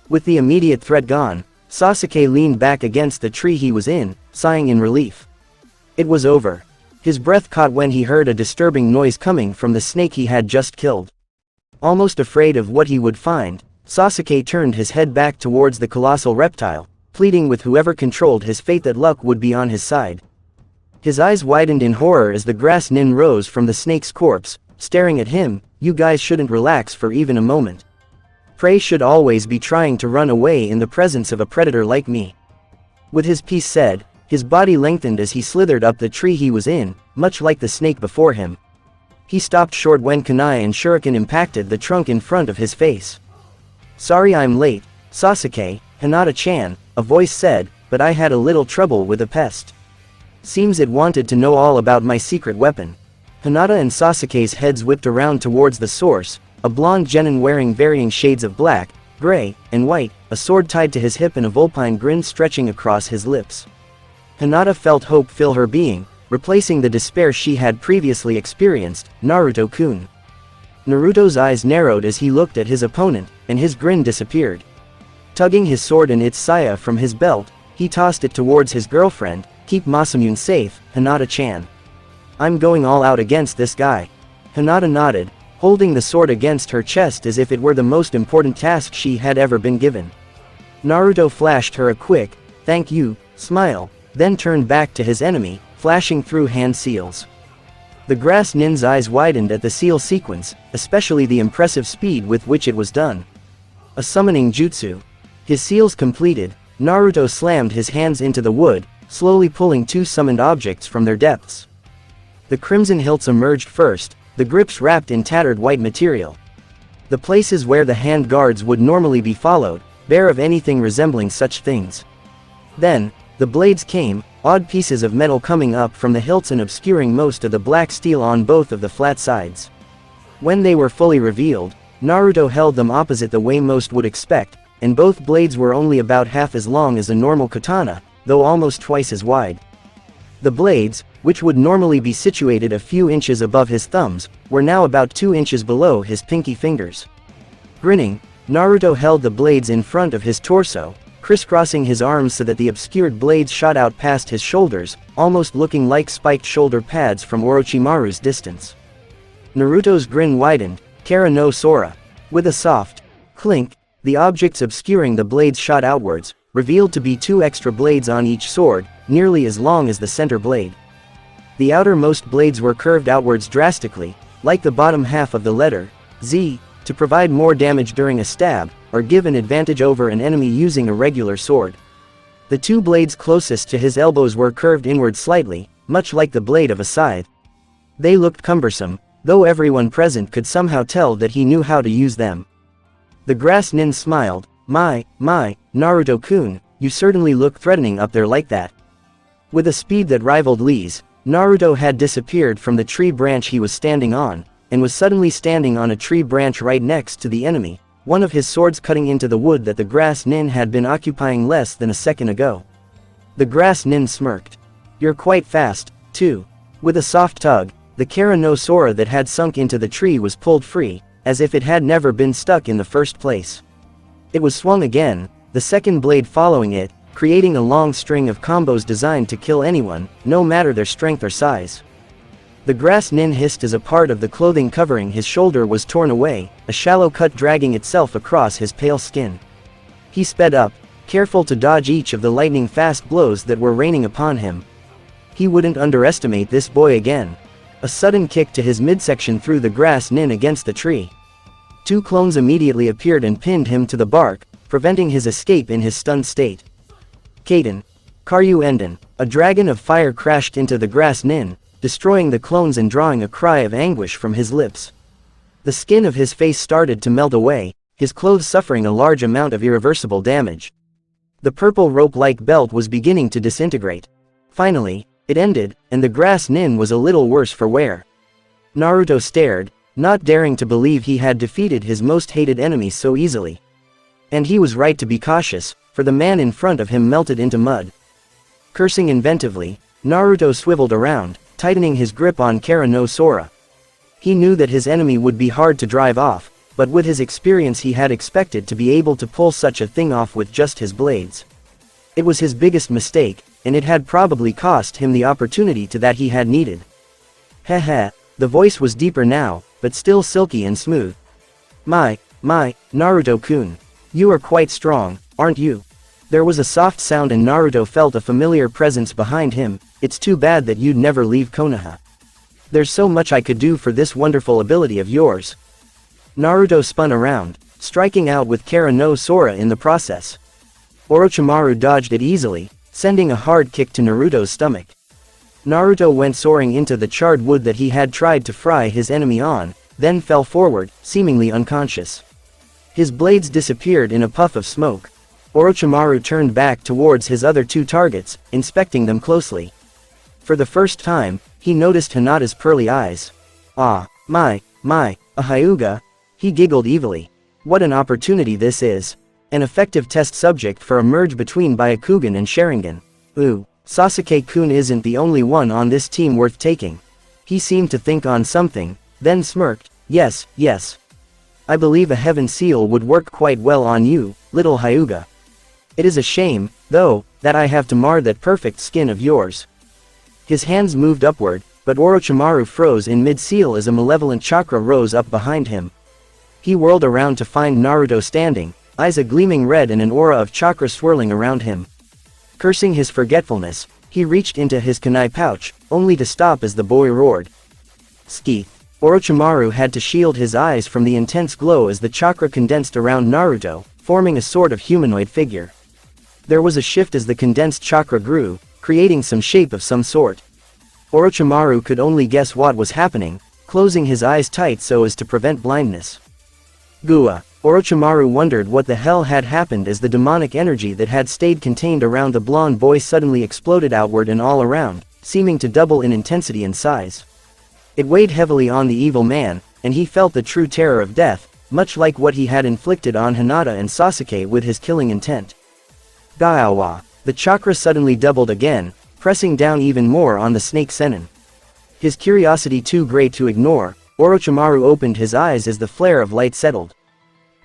With the immediate threat gone, Sasuke leaned back against the tree he was in, sighing in relief. It was over. His breath caught when he heard a disturbing noise coming from the snake he had just killed. Almost afraid of what he would find, Sasuke turned his head back towards the colossal reptile, pleading with whoever controlled his fate that luck would be on his side. His eyes widened in horror as the grass nin rose from the snake's corpse, staring at him. You guys shouldn't relax for even a moment. Prey should always be trying to run away in the presence of a predator like me. With his piece said, his body lengthened as he slithered up the tree he was in, much like the snake before him. He stopped short when kunai and shuriken impacted the trunk in front of his face. Sorry I'm late, Sasuke, Hinata-chan, a voice said, but I had a little trouble with a pest. Seems it wanted to know all about my secret weapon. Hinata and Sasuke's heads whipped around towards the source, a blonde genin wearing varying shades of black, gray, and white, a sword tied to his hip and a vulpine grin stretching across his lips. Hinata felt hope fill her being, replacing the despair she had previously experienced. Naruto-kun. Naruto's eyes narrowed as he looked at his opponent, and his grin disappeared. Tugging his sword and its saya from his belt, he tossed it towards his girlfriend. Keep Masamune safe, Hinata-chan. I'm going all out against this guy. Hinata nodded, holding the sword against her chest as if it were the most important task she had ever been given. Naruto flashed her a quick, thank you, smile, then turned back to his enemy, flashing through hand seals. The grass nin's eyes widened at the seal sequence, especially the impressive speed with which it was done. A summoning jutsu. His seals completed, Naruto slammed his hands into the wood, slowly pulling two summoned objects from their depths. The crimson hilts emerged first, the grips wrapped in tattered white material. The places where the hand guards would normally be followed, bare of anything resembling such things. Then, the blades came, odd pieces of metal coming up from the hilts and obscuring most of the black steel on both of the flat sides. When they were fully revealed, Naruto held them opposite the way most would expect, and both blades were only about half as long as a normal katana, though almost twice as wide. The blades, which would normally be situated a few inches above his thumbs, were now about 2 inches below his pinky fingers. Grinning, Naruto held the blades in front of his torso, crisscrossing his arms so that the obscured blades shot out past his shoulders, almost looking like spiked shoulder pads from Orochimaru's distance. Naruto's grin widened, Kara no Sora. With a soft clink, the objects obscuring the blades shot outwards, revealed to be 2 extra blades on each sword, nearly as long as the center blade. The outermost blades were curved outwards drastically, like the bottom half of the letter Z, to provide more damage during a stab, or give an advantage over an enemy using a regular sword. The two blades closest to his elbows were curved inward slightly, much like the blade of a scythe. They looked cumbersome, though everyone present could somehow tell that he knew how to use them. The grass nin smiled. My, Naruto-kun, you certainly look threatening up there like that. With a speed that rivaled Lee's, Naruto had disappeared from the tree branch he was standing on, and was suddenly standing on a tree branch right next to the enemy, one of his swords cutting into the wood that the grass nin had been occupying less than a second ago. The grass nin smirked. You're quite fast, too. With a soft tug, the Kara no Sora that had sunk into the tree was pulled free, as if it had never been stuck in the first place. It was swung again, the second blade following it, creating a long string of combos designed to kill anyone, no matter their strength or size. The grass nin hissed as a part of the clothing covering his shoulder was torn away, a shallow cut dragging itself across his pale skin. He sped up, careful to dodge each of the lightning-fast blows that were raining upon him. He wouldn't underestimate this boy again. A sudden kick to his midsection threw the grass nin against the tree. Two clones immediately appeared and pinned him to the bark, preventing his escape in his stunned state. Kaden. Karyu Enden, a dragon of fire crashed into the grass nin, destroying the clones and drawing a cry of anguish from his lips. The skin of his face started to melt away, his clothes suffering a large amount of irreversible damage. The purple rope-like belt was beginning to disintegrate. Finally, it ended, and the grass nin was a little worse for wear. Naruto stared, not daring to believe he had defeated his most hated enemy so easily. And he was right to be cautious, for the man in front of him melted into mud. Cursing inventively, Naruto swiveled around, tightening his grip on Kara no Sora. He knew that his enemy would be hard to drive off, but with his experience he had expected to be able to pull such a thing off with just his blades. It was his biggest mistake, and it had probably cost him the opportunity to that he had needed. Heh. The voice was deeper now, but still silky and smooth. My, Naruto-kun. You are quite strong, aren't you? There was a soft sound and Naruto felt a familiar presence behind him. It's too bad that you'd never leave Konoha. There's so much I could do for this wonderful ability of yours. Naruto spun around, striking out with Kara no Sora in the process. Orochimaru dodged it easily, sending a hard kick to Naruto's stomach. Naruto went soaring into the charred wood that he had tried to fry his enemy on, then fell forward, seemingly unconscious. His blades disappeared in a puff of smoke. Orochimaru turned back towards his other two targets, inspecting them closely. For the first time, he noticed Hinata's pearly eyes. Ah, my, a Hyuga? He giggled evilly. What an opportunity this is. An effective test subject for a merge between Byakugan and Sharingan. Ooh. Sasuke-kun isn't the only one on this team worth taking. He seemed to think on something, then smirked. Yes. I believe a heaven seal would work quite well on you, little Hyuga. It is a shame, though, that I have to mar that perfect skin of yours. His hands moved upward, but Orochimaru froze in mid-seal as a malevolent chakra rose up behind him. He whirled around to find Naruto standing, eyes a gleaming red and an aura of chakra swirling around him. Cursing his forgetfulness, he reached into his kunai pouch, only to stop as the boy roared. Skeeth. Orochimaru had to shield his eyes from the intense glow as the chakra condensed around Naruto, forming a sort of humanoid figure. There was a shift as the condensed chakra grew, creating some shape of some sort. Orochimaru could only guess what was happening, closing his eyes tight so as to prevent blindness. Gua. Orochimaru wondered what the hell had happened as the demonic energy that had stayed contained around the blonde boy suddenly exploded outward and all around, seeming to double in intensity and size. It weighed heavily on the evil man, and he felt the true terror of death, much like what he had inflicted on Hinata and Sasuke with his killing intent. Gaiawa. The chakra suddenly doubled again, pressing down even more on the snake Sennin. His curiosity too great to ignore, Orochimaru opened his eyes as the flare of light settled.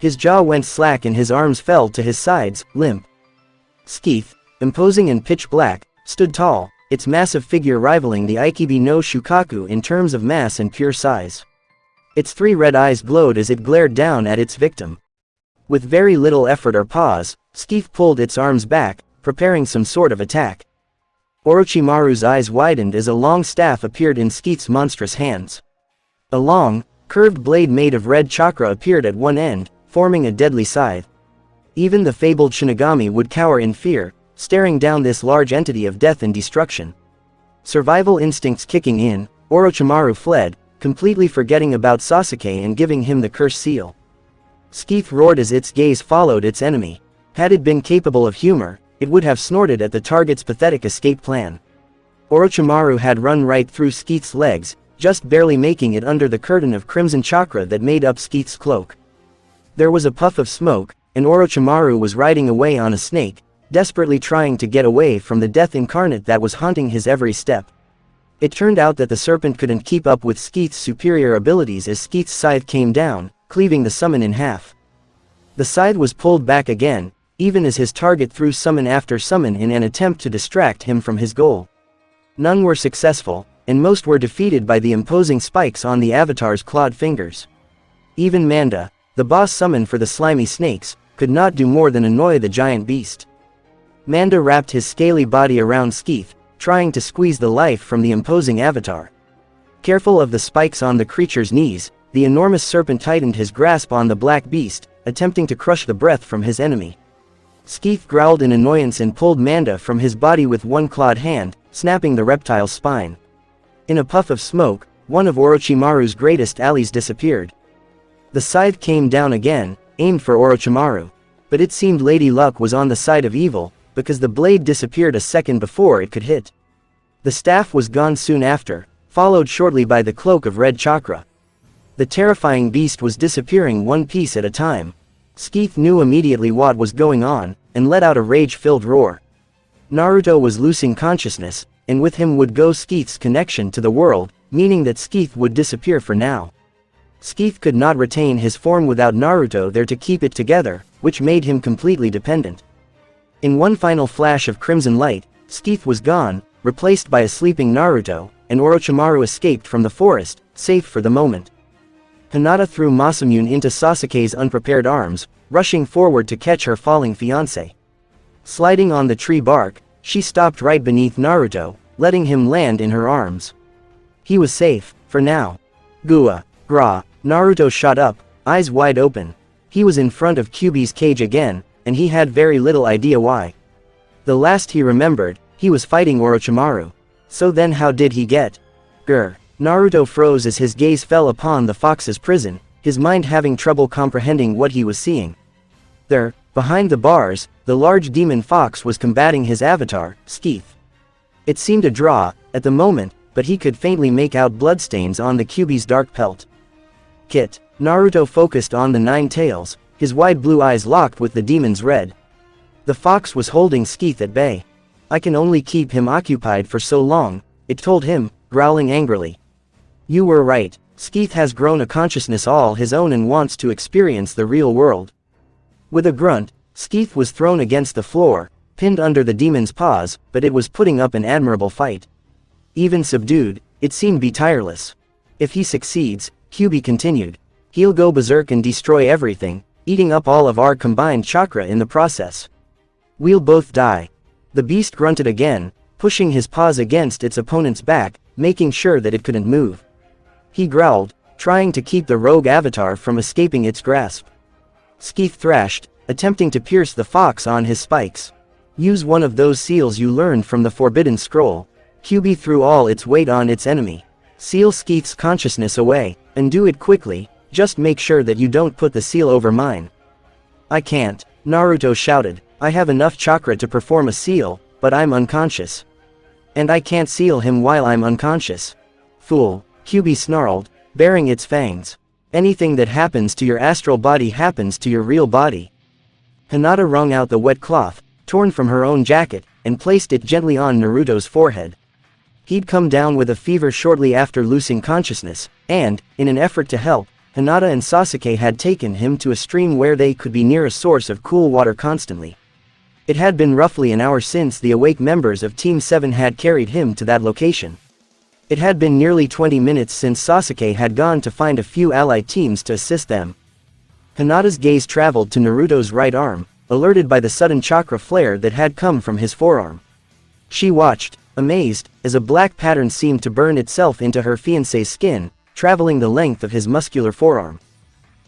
His jaw went slack and his arms fell to his sides, limp. Skeeth, imposing and pitch black, stood tall, its massive figure rivaling the Ikibi no Shukaku in terms of mass and pure size. Its three red eyes glowed as it glared down at its victim. With very little effort or pause, Skeeth pulled its arms back, preparing some sort of attack. Orochimaru's eyes widened as a long staff appeared in Skeeth's monstrous hands. A long, curved blade made of red chakra appeared at one end, forming a deadly scythe. Even the fabled Shinigami would cower in fear, staring down this large entity of death and destruction. Survival instincts kicking in, Orochimaru fled, completely forgetting about Sasuke and giving him the curse seal. Skeeth roared as its gaze followed its enemy. Had it been capable of humor, it would have snorted at the target's pathetic escape plan. Orochimaru had run right through Skeeth's legs, just barely making it under the curtain of crimson chakra that made up Skeeth's cloak. There was a puff of smoke, and Orochimaru was riding away on a snake, desperately trying to get away from the death incarnate that was haunting his every step. It turned out that the serpent couldn't keep up with Skeeth's superior abilities as Skeeth's scythe came down, cleaving the summon in half. The scythe was pulled back again, even as his target threw summon after summon in an attempt to distract him from his goal. None were successful, and most were defeated by the imposing spikes on the avatar's clawed fingers. Even Manda, the boss summon for the slimy snakes, could not do more than annoy the giant beast. Manda wrapped his scaly body around Skeeth, trying to squeeze the life from the imposing avatar. Careful of the spikes on the creature's knees, the enormous serpent tightened his grasp on the black beast, attempting to crush the breath from his enemy. Skeeth growled in annoyance and pulled Manda from his body with one clawed hand, snapping the reptile's spine. In a puff of smoke, one of Orochimaru's greatest allies disappeared. The scythe came down again, aimed for Orochimaru. But it seemed Lady Luck was on the side of evil, because the blade disappeared a second before it could hit. The staff was gone soon after, followed shortly by the cloak of red chakra. The terrifying beast was disappearing one piece at a time. Skeeth knew immediately what was going on, and let out a rage-filled roar. Naruto was losing consciousness, and with him would go Skeeth's connection to the world, meaning that Skeeth would disappear for now. Skeeth could not retain his form without Naruto there to keep it together, which made him completely dependent. In one final flash of crimson light, Skeeth was gone, replaced by a sleeping Naruto, and Orochimaru escaped from the forest, safe for the moment. Hinata threw Masamune into Sasuke's unprepared arms, rushing forward to catch her falling fiancé. Sliding on the tree bark, she stopped right beneath Naruto, letting him land in her arms. He was safe, for now. Gua, Gra, Naruto shot up, eyes wide open. He was in front of Kyubi's cage again, and he had very little idea why. The last he remembered, he was fighting Orochimaru. So then how did he get? Grr. Naruto froze as his gaze fell upon the Fawkes' prison, his mind having trouble comprehending what he was seeing. There, behind the bars, the large demon Fawkes was combating his avatar, Skeeth. It seemed a draw, at the moment, but he could faintly make out bloodstains on the Kyubi's dark pelt. Kit. Naruto focused on the nine tails, his wide blue eyes locked with the demon's red. The Fawkes was holding Skeeth at bay. I can only keep him occupied for so long, it told him, growling angrily. You were right, Skeeth has grown a consciousness all his own and wants to experience the real world. With a grunt, Skeeth was thrown against the floor, pinned under the demon's paws, but it was putting up an admirable fight. Even subdued, it seemed be tireless. If he succeeds, Kyubi continued, he'll go berserk and destroy everything, eating up all of our combined chakra in the process. We'll both die. The beast grunted again, pushing his paws against its opponent's back, making sure that it couldn't move. He growled, trying to keep the rogue avatar from escaping its grasp. Skeeth thrashed, attempting to pierce the Fawkes on his spikes. Use one of those seals you learned from the Forbidden Scroll. Kyubi threw all its weight on its enemy. Seal Skeeth's consciousness away, and do it quickly, just make sure that you don't put the seal over mine. I can't, Naruto shouted, I have enough chakra to perform a seal, but I'm unconscious. And I can't seal him while I'm unconscious. Fool, Kyubi snarled, baring its fangs. Anything that happens to your astral body happens to your real body. Hinata wrung out the wet cloth, torn from her own jacket, and placed it gently on Naruto's forehead. He'd come down with a fever shortly after losing consciousness, and, in an effort to help, Hinata and Sasuke had taken him to a stream where they could be near a source of cool water constantly. It had been roughly an hour since the awake members of Team 7 had carried him to that location. It had been nearly 20 minutes since Sasuke had gone to find a few allied teams to assist them. Hinata's gaze traveled to Naruto's right arm, alerted by the sudden chakra flare that had come from his forearm. She watched, amazed, as a black pattern seemed to burn itself into her fiancé's skin, traveling the length of his muscular forearm.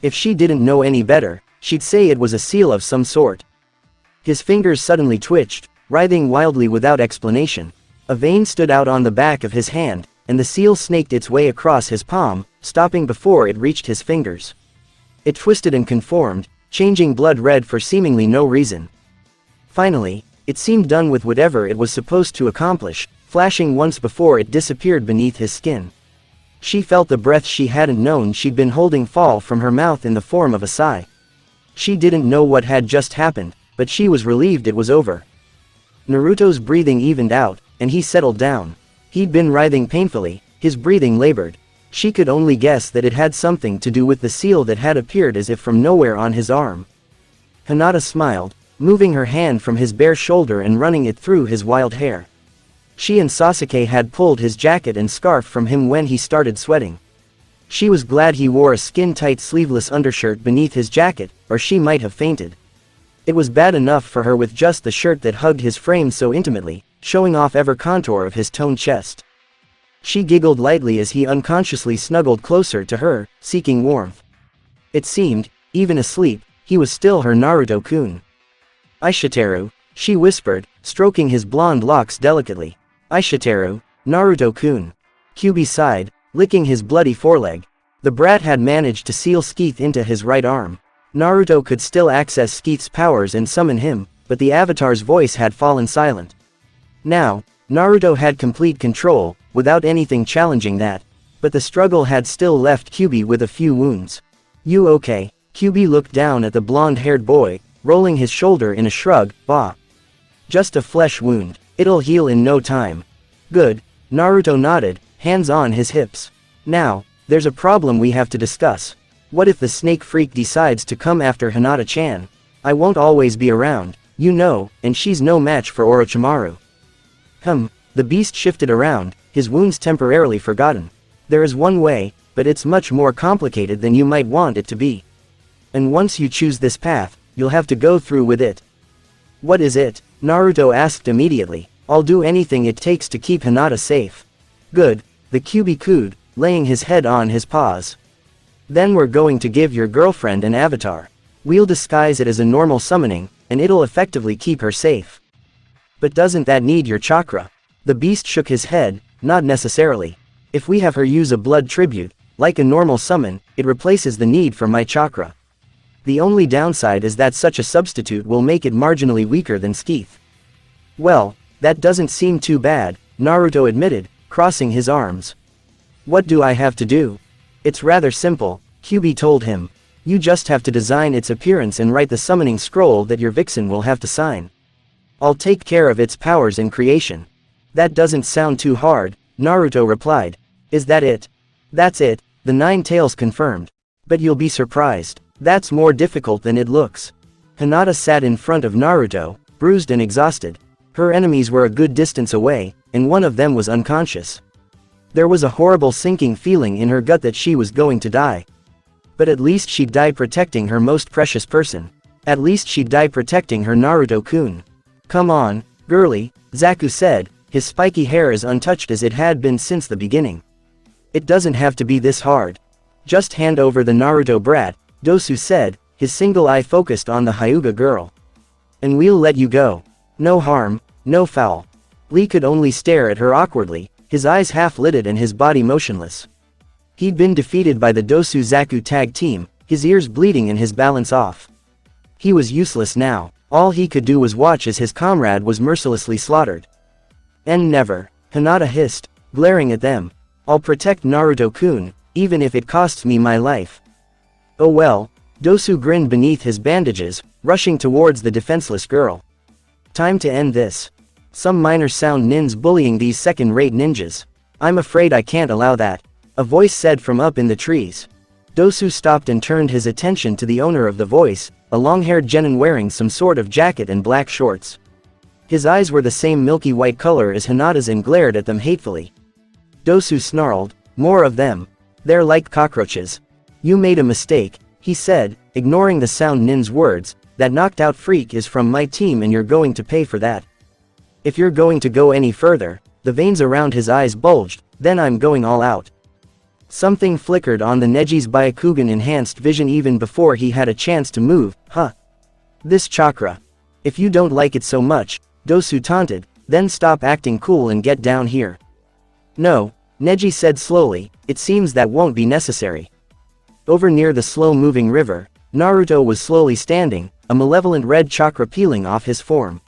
If she didn't know any better, she'd say it was a seal of some sort. His fingers suddenly twitched, writhing wildly without explanation. A vein stood out on the back of his hand, and the seal snaked its way across his palm, stopping before it reached his fingers. It twisted and conformed, changing blood red for seemingly no reason. Finally, it seemed done with whatever it was supposed to accomplish, flashing once before it disappeared beneath his skin. She felt the breath she hadn't known she'd been holding fall from her mouth in the form of a sigh. She didn't know what had just happened, but she was relieved it was over. Naruto's breathing evened out, and he settled down. He'd been writhing painfully, his breathing labored. She could only guess that it had something to do with the seal that had appeared as if from nowhere on his arm. Hinata smiled, moving her hand from his bare shoulder and running it through his wild hair. She and Sasuke had pulled his jacket and scarf from him when he started sweating. She was glad he wore a skin-tight sleeveless undershirt beneath his jacket, or she might have fainted. It was bad enough for her with just the shirt that hugged his frame so intimately, showing off every contour of his toned chest. She giggled lightly as he unconsciously snuggled closer to her, seeking warmth. It seemed, even asleep, he was still her Naruto-kun. Aishiteru, she whispered, stroking his blonde locks delicately. Aishiteru, Naruto-kun. Kyubi sighed, licking his bloody foreleg. The brat had managed to seal Skeith into his right arm. Naruto could still access Skeith's powers and summon him, but the avatar's voice had fallen silent. Now, Naruto had complete control, without anything challenging that. But the struggle had still left Kyubi with a few wounds. You okay? Kyubi looked down at the blonde-haired boy, rolling his shoulder in a shrug. Bah. Just a flesh wound. It'll heal in no time. Good. Naruto nodded, hands on his hips. Now, there's a problem we have to discuss. What if the snake freak decides to come after Hinata-chan? I won't always be around, you know, and she's no match for Orochimaru. The beast shifted around, his wounds temporarily forgotten. There is one way, but it's much more complicated than you might want it to be. And once you choose this path, you'll have to go through with it. What is it? Naruto asked immediately. I'll do anything it takes to keep Hinata safe. Good, the Kyubi cooed, laying his head on his paws. Then we're going to give your girlfriend an avatar. We'll disguise it as a normal summoning, and it'll effectively keep her safe. But doesn't that need your chakra? The beast shook his head, not necessarily. If we have her use a blood tribute, like a normal summon, it replaces the need for my chakra. The only downside is that such a substitute will make it marginally weaker than Skeith. Well, that doesn't seem too bad, Naruto admitted, crossing his arms. What do I have to do? It's rather simple, Kyubi told him. You just have to design its appearance and write the summoning scroll that your vixen will have to sign. I'll take care of its powers and creation. That doesn't sound too hard, Naruto replied. Is that it? That's it, the Nine Tails confirmed. But you'll be surprised. That's more difficult than it looks. Hinata sat in front of Naruto, bruised and exhausted. Her enemies were a good distance away, and one of them was unconscious. There was a horrible sinking feeling in her gut that she was going to die. But at least she'd die protecting her most precious person. At least she'd die protecting her Naruto-kun. Come on, girlie, Zaku said, his spiky hair as untouched as it had been since the beginning. It doesn't have to be this hard. Just hand over the Naruto brat, Dosu said, his single eye focused on the Hyuga girl. And we'll let you go. No harm, no foul. Lee could only stare at her awkwardly, his eyes half-lidded and his body motionless. He'd been defeated by the Dosu-Zaku tag team, his ears bleeding and his balance off. He was useless now. All he could do was watch as his comrade was mercilessly slaughtered. And never, Hinata hissed, glaring at them. I'll protect Naruto-kun, even if it costs me my life. Oh well, Dosu grinned beneath his bandages, rushing towards the defenseless girl. Time to end this. Some minor sound nins bullying these second-rate ninjas. I'm afraid I can't allow that, a voice said from up in the trees. Dosu stopped and turned his attention to the owner of the voice, a long-haired genin wearing some sort of jacket and black shorts. His eyes were the same milky white color as Hinata's and glared at them hatefully. Dosu snarled, more of them. They're like cockroaches. You made a mistake, he said, ignoring the sound nin's words. That knocked out freak is from my team and you're going to pay for that. If you're going to go any further, the veins around his eyes bulged, then I'm going all out. Something flickered on the Neji's Byakugan enhanced vision even before he had a chance to move. Huh. This chakra. If you don't like it so much, Dosu taunted, then stop acting cool and get down here. No, Neji said slowly, it seems that won't be necessary. Over near the slow-moving river, Naruto was slowly standing, a malevolent red chakra peeling off his form.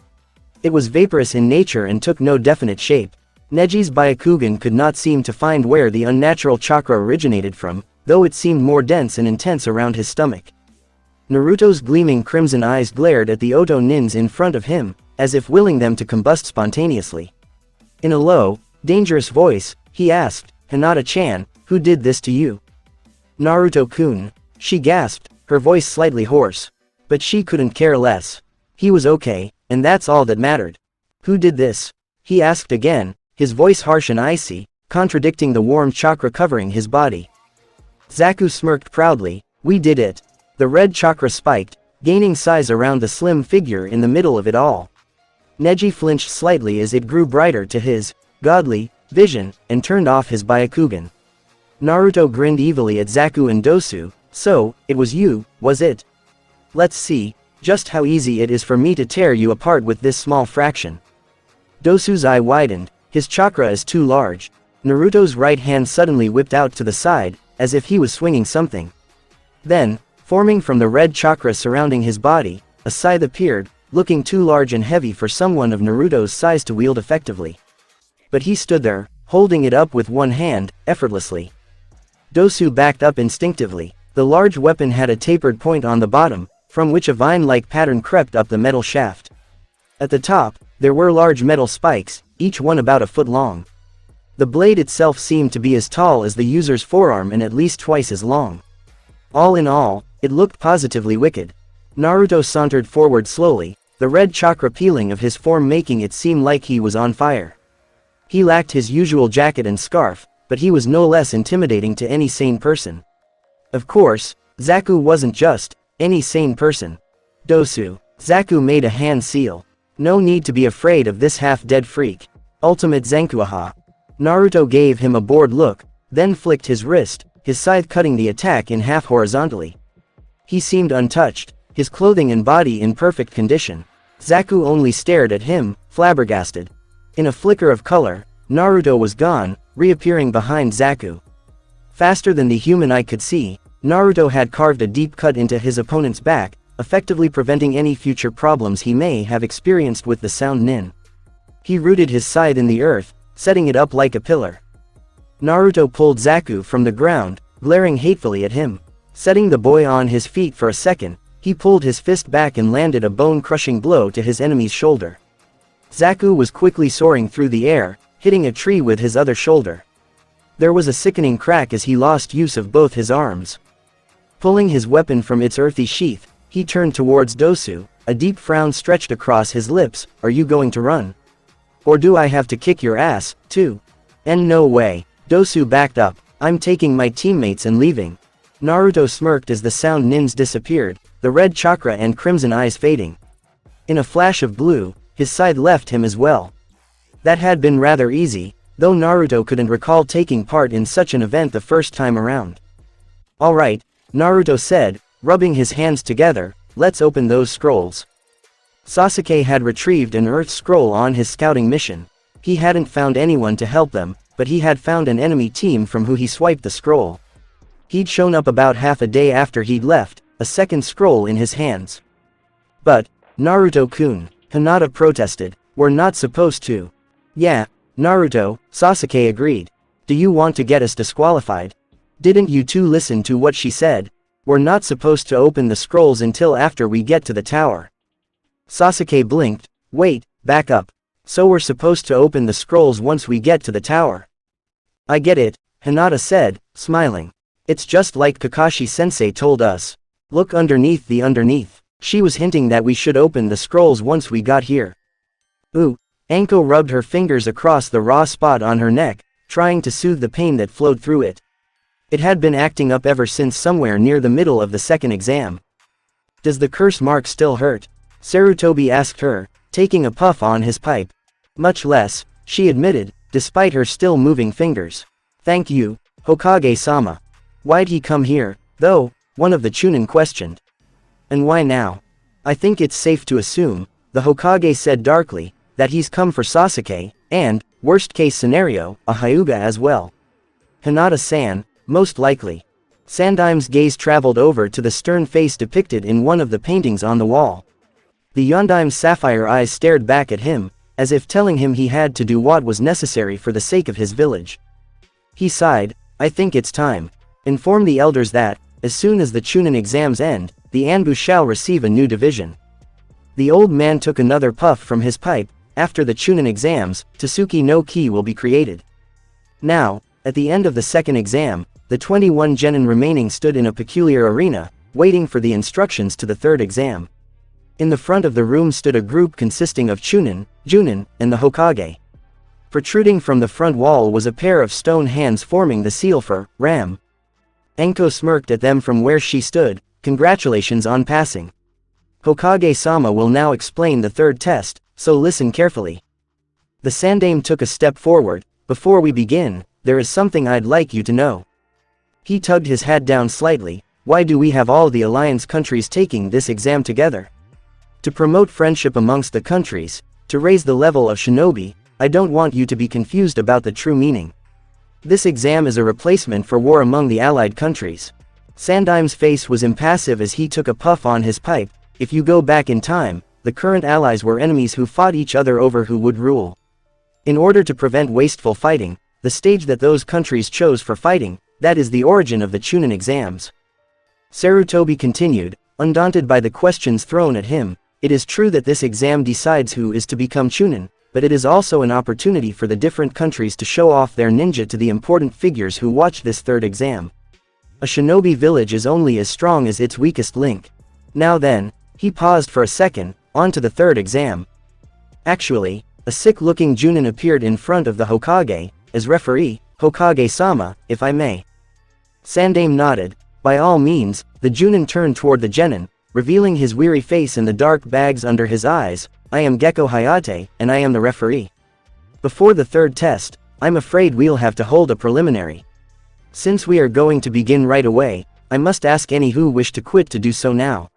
It was vaporous in nature and took no definite shape. Neji's Byakugan could not seem to find where the unnatural chakra originated from, though it seemed more dense and intense around his stomach. Naruto's gleaming crimson eyes glared at the Oto nins in front of him, as if willing them to combust spontaneously. In a low, dangerous voice, he asked, Hinata-chan, who did this to you? Naruto-kun. She gasped, her voice slightly hoarse. But she couldn't care less. He was okay, and that's all that mattered. Who did this? He asked again, his voice harsh and icy, contradicting the warm chakra covering his body. Zaku smirked proudly, we did it. The red chakra spiked, gaining size around the slim figure in the middle of it all. Neji flinched slightly as it grew brighter to his godly vision, and turned off his Byakugan. Naruto grinned evilly at Zaku and Dosu. So, it was you, was it? Let's see, just how easy it is for me to tear you apart with this small fraction. Dosu's eye widened, his chakra is too large. Naruto's right hand suddenly whipped out to the side, as if he was swinging something. Then, forming from the red chakra surrounding his body, a scythe appeared, looking too large and heavy for someone of Naruto's size to wield effectively. But he stood there, holding it up with one hand, effortlessly. Dosu backed up instinctively. The large weapon had a tapered point on the bottom, from which a vine-like pattern crept up the metal shaft. At the top, there were large metal spikes, each one about a foot long. The blade itself seemed to be as tall as the user's forearm and at least twice as long. All in all, it looked positively wicked. Naruto sauntered forward slowly, the red chakra peeling of his form making it seem like he was on fire. He lacked his usual jacket and scarf, but he was no less intimidating to any sane person. Of course, Zaku wasn't just any sane person. Dosu. Zaku made a hand seal. No need to be afraid of this half-dead freak. Ultimate Zankuaha. Naruto gave him a bored look, then flicked his wrist, his scythe cutting the attack in half horizontally. He seemed untouched, his clothing and body in perfect condition. Zaku only stared at him, flabbergasted. In a flicker of color, Naruto was gone, reappearing behind Zaku. Faster than the human eye could see, Naruto had carved a deep cut into his opponent's back, effectively preventing any future problems he may have experienced with the sound nin. He rooted his scythe in the earth, setting it up like a pillar. Naruto pulled Zaku from the ground, glaring hatefully at him. Setting the boy on his feet for a second, he pulled his fist back and landed a bone-crushing blow to his enemy's shoulder. Zaku was quickly soaring through the air, hitting a tree with his other shoulder. There was a sickening crack as he lost use of both his arms. Pulling his weapon from its earthy sheath, he turned towards Dosu, a deep frown stretched across his lips. Are you going to run? Or do I have to kick your ass, too? And no way. Dosu backed up. I'm taking my teammates and leaving. Naruto smirked as the sound nins disappeared, the red chakra and crimson eyes fading. In a flash of blue, his side left him as well. That had been rather easy, though Naruto couldn't recall taking part in such an event the first time around. Alright, Naruto said, rubbing his hands together, let's open those scrolls. Sasuke had retrieved an earth scroll on his scouting mission. He hadn't found anyone to help them, but he had found an enemy team from who he swiped the scroll. He'd shown up about half a day after he'd left, a second scroll in his hands. But, Naruto-kun, Hinata protested, we're not supposed to. Yeah, Naruto, Sasuke agreed. Do you want to get us disqualified? Didn't you two listen to what she said? We're not supposed to open the scrolls until after we get to the tower. Sasuke blinked. Wait, back up. So we're supposed to open the scrolls once we get to the tower. I get it, Hinata said, smiling. It's just like Kakashi-sensei told us. Look underneath the underneath. She was hinting that we should open the scrolls once we got here. Ooh. Anko rubbed her fingers across the raw spot on her neck, trying to soothe the pain that flowed through it. It had been acting up ever since somewhere near the middle of the second exam. Does the curse mark still hurt? Sarutobi asked her, taking a puff on his pipe. Much less, she admitted, despite her still moving fingers. Thank you. Hokage-sama. Why'd he come here, though? One of the Chunin questioned. And why now? I think it's safe to assume, the Hokage said darkly, that he's come for Sasuke, and, worst case scenario, a Hyuga as well. Hinata-san, most likely. Sandaim's gaze traveled over to the stern face depicted in one of the paintings on the wall. The Yondaim's sapphire eyes stared back at him, as if telling him he had to do what was necessary for the sake of his village. He sighed, I think it's time. Inform the elders that, as soon as the Chunin exams end, the Anbu shall receive a new division. The old man took another puff from his pipe. After the Chunin exams, Tsuki no Ki will be created. Now, at the end of the second exam, the 21 genin remaining stood in a peculiar arena, waiting for the instructions to the third exam. In the front of the room stood a group consisting of Chunin, Junin, and the Hokage. Protruding from the front wall was a pair of stone hands forming the seal for Ram. Enko smirked at them from where she stood. Congratulations on passing. Hokage-sama will now explain the third test, so listen carefully. The Sandaime took a step forward. Before we begin, there is something I'd like you to know. He tugged his hat down slightly. Why do we have all the alliance countries taking this exam together? To promote friendship amongst the countries, to raise the level of shinobi. I don't want you to be confused about the true meaning. This exam is a replacement for war among the allied countries. Sandaime's face was impassive as he took a puff on his pipe. If you go back in time, the current allies were enemies who fought each other over who would rule. In order to prevent wasteful fighting, the stage that those countries chose for fighting, that is the origin of the Chunin exams. Sarutobi continued, undaunted by the questions thrown at him. It is true that this exam decides who is to become Chunin, but it is also an opportunity for the different countries to show off their ninja to the important figures who watch this third exam. A shinobi village is only as strong as its weakest link. Now then, he paused for a second, on to the third exam. Actually, a sick-looking Junin appeared in front of the Hokage, as referee, Hokage-sama, if I may. Sandaime nodded. By all means. The Junin turned toward the genin, revealing his weary face and the dark bags under his eyes. I am Gecko Hayate, and I am the referee. Before the third test, I'm afraid we'll have to hold a preliminary. Since we are going to begin right away, I must ask any who wish to quit to do so now.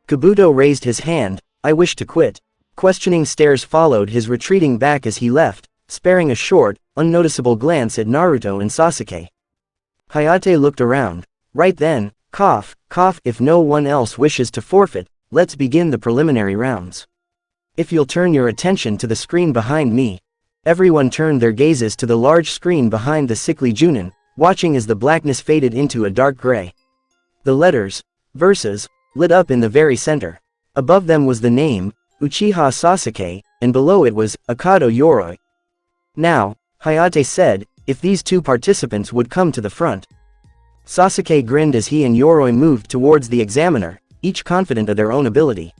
Kabuto raised his hand. I wish to quit. Questioning stares followed his retreating back as he left, sparing a short, unnoticeable glance at Naruto and Sasuke. Hayate looked around. Right then, cough, cough. If no one else wishes to forfeit, let's begin the preliminary rounds. If you'll turn your attention to the screen behind me. Everyone turned their gazes to the large screen behind the sickly Junin, watching as the blackness faded into a dark gray. The letters, verses, lit up in the very center. Above them was the name, Uchiha Sasuke, and below it was, Akado Yoroi. Now, Hayate said, if these two participants would come to the front. Sasuke grinned as he and Yoroi moved towards the examiner, each confident of their own ability.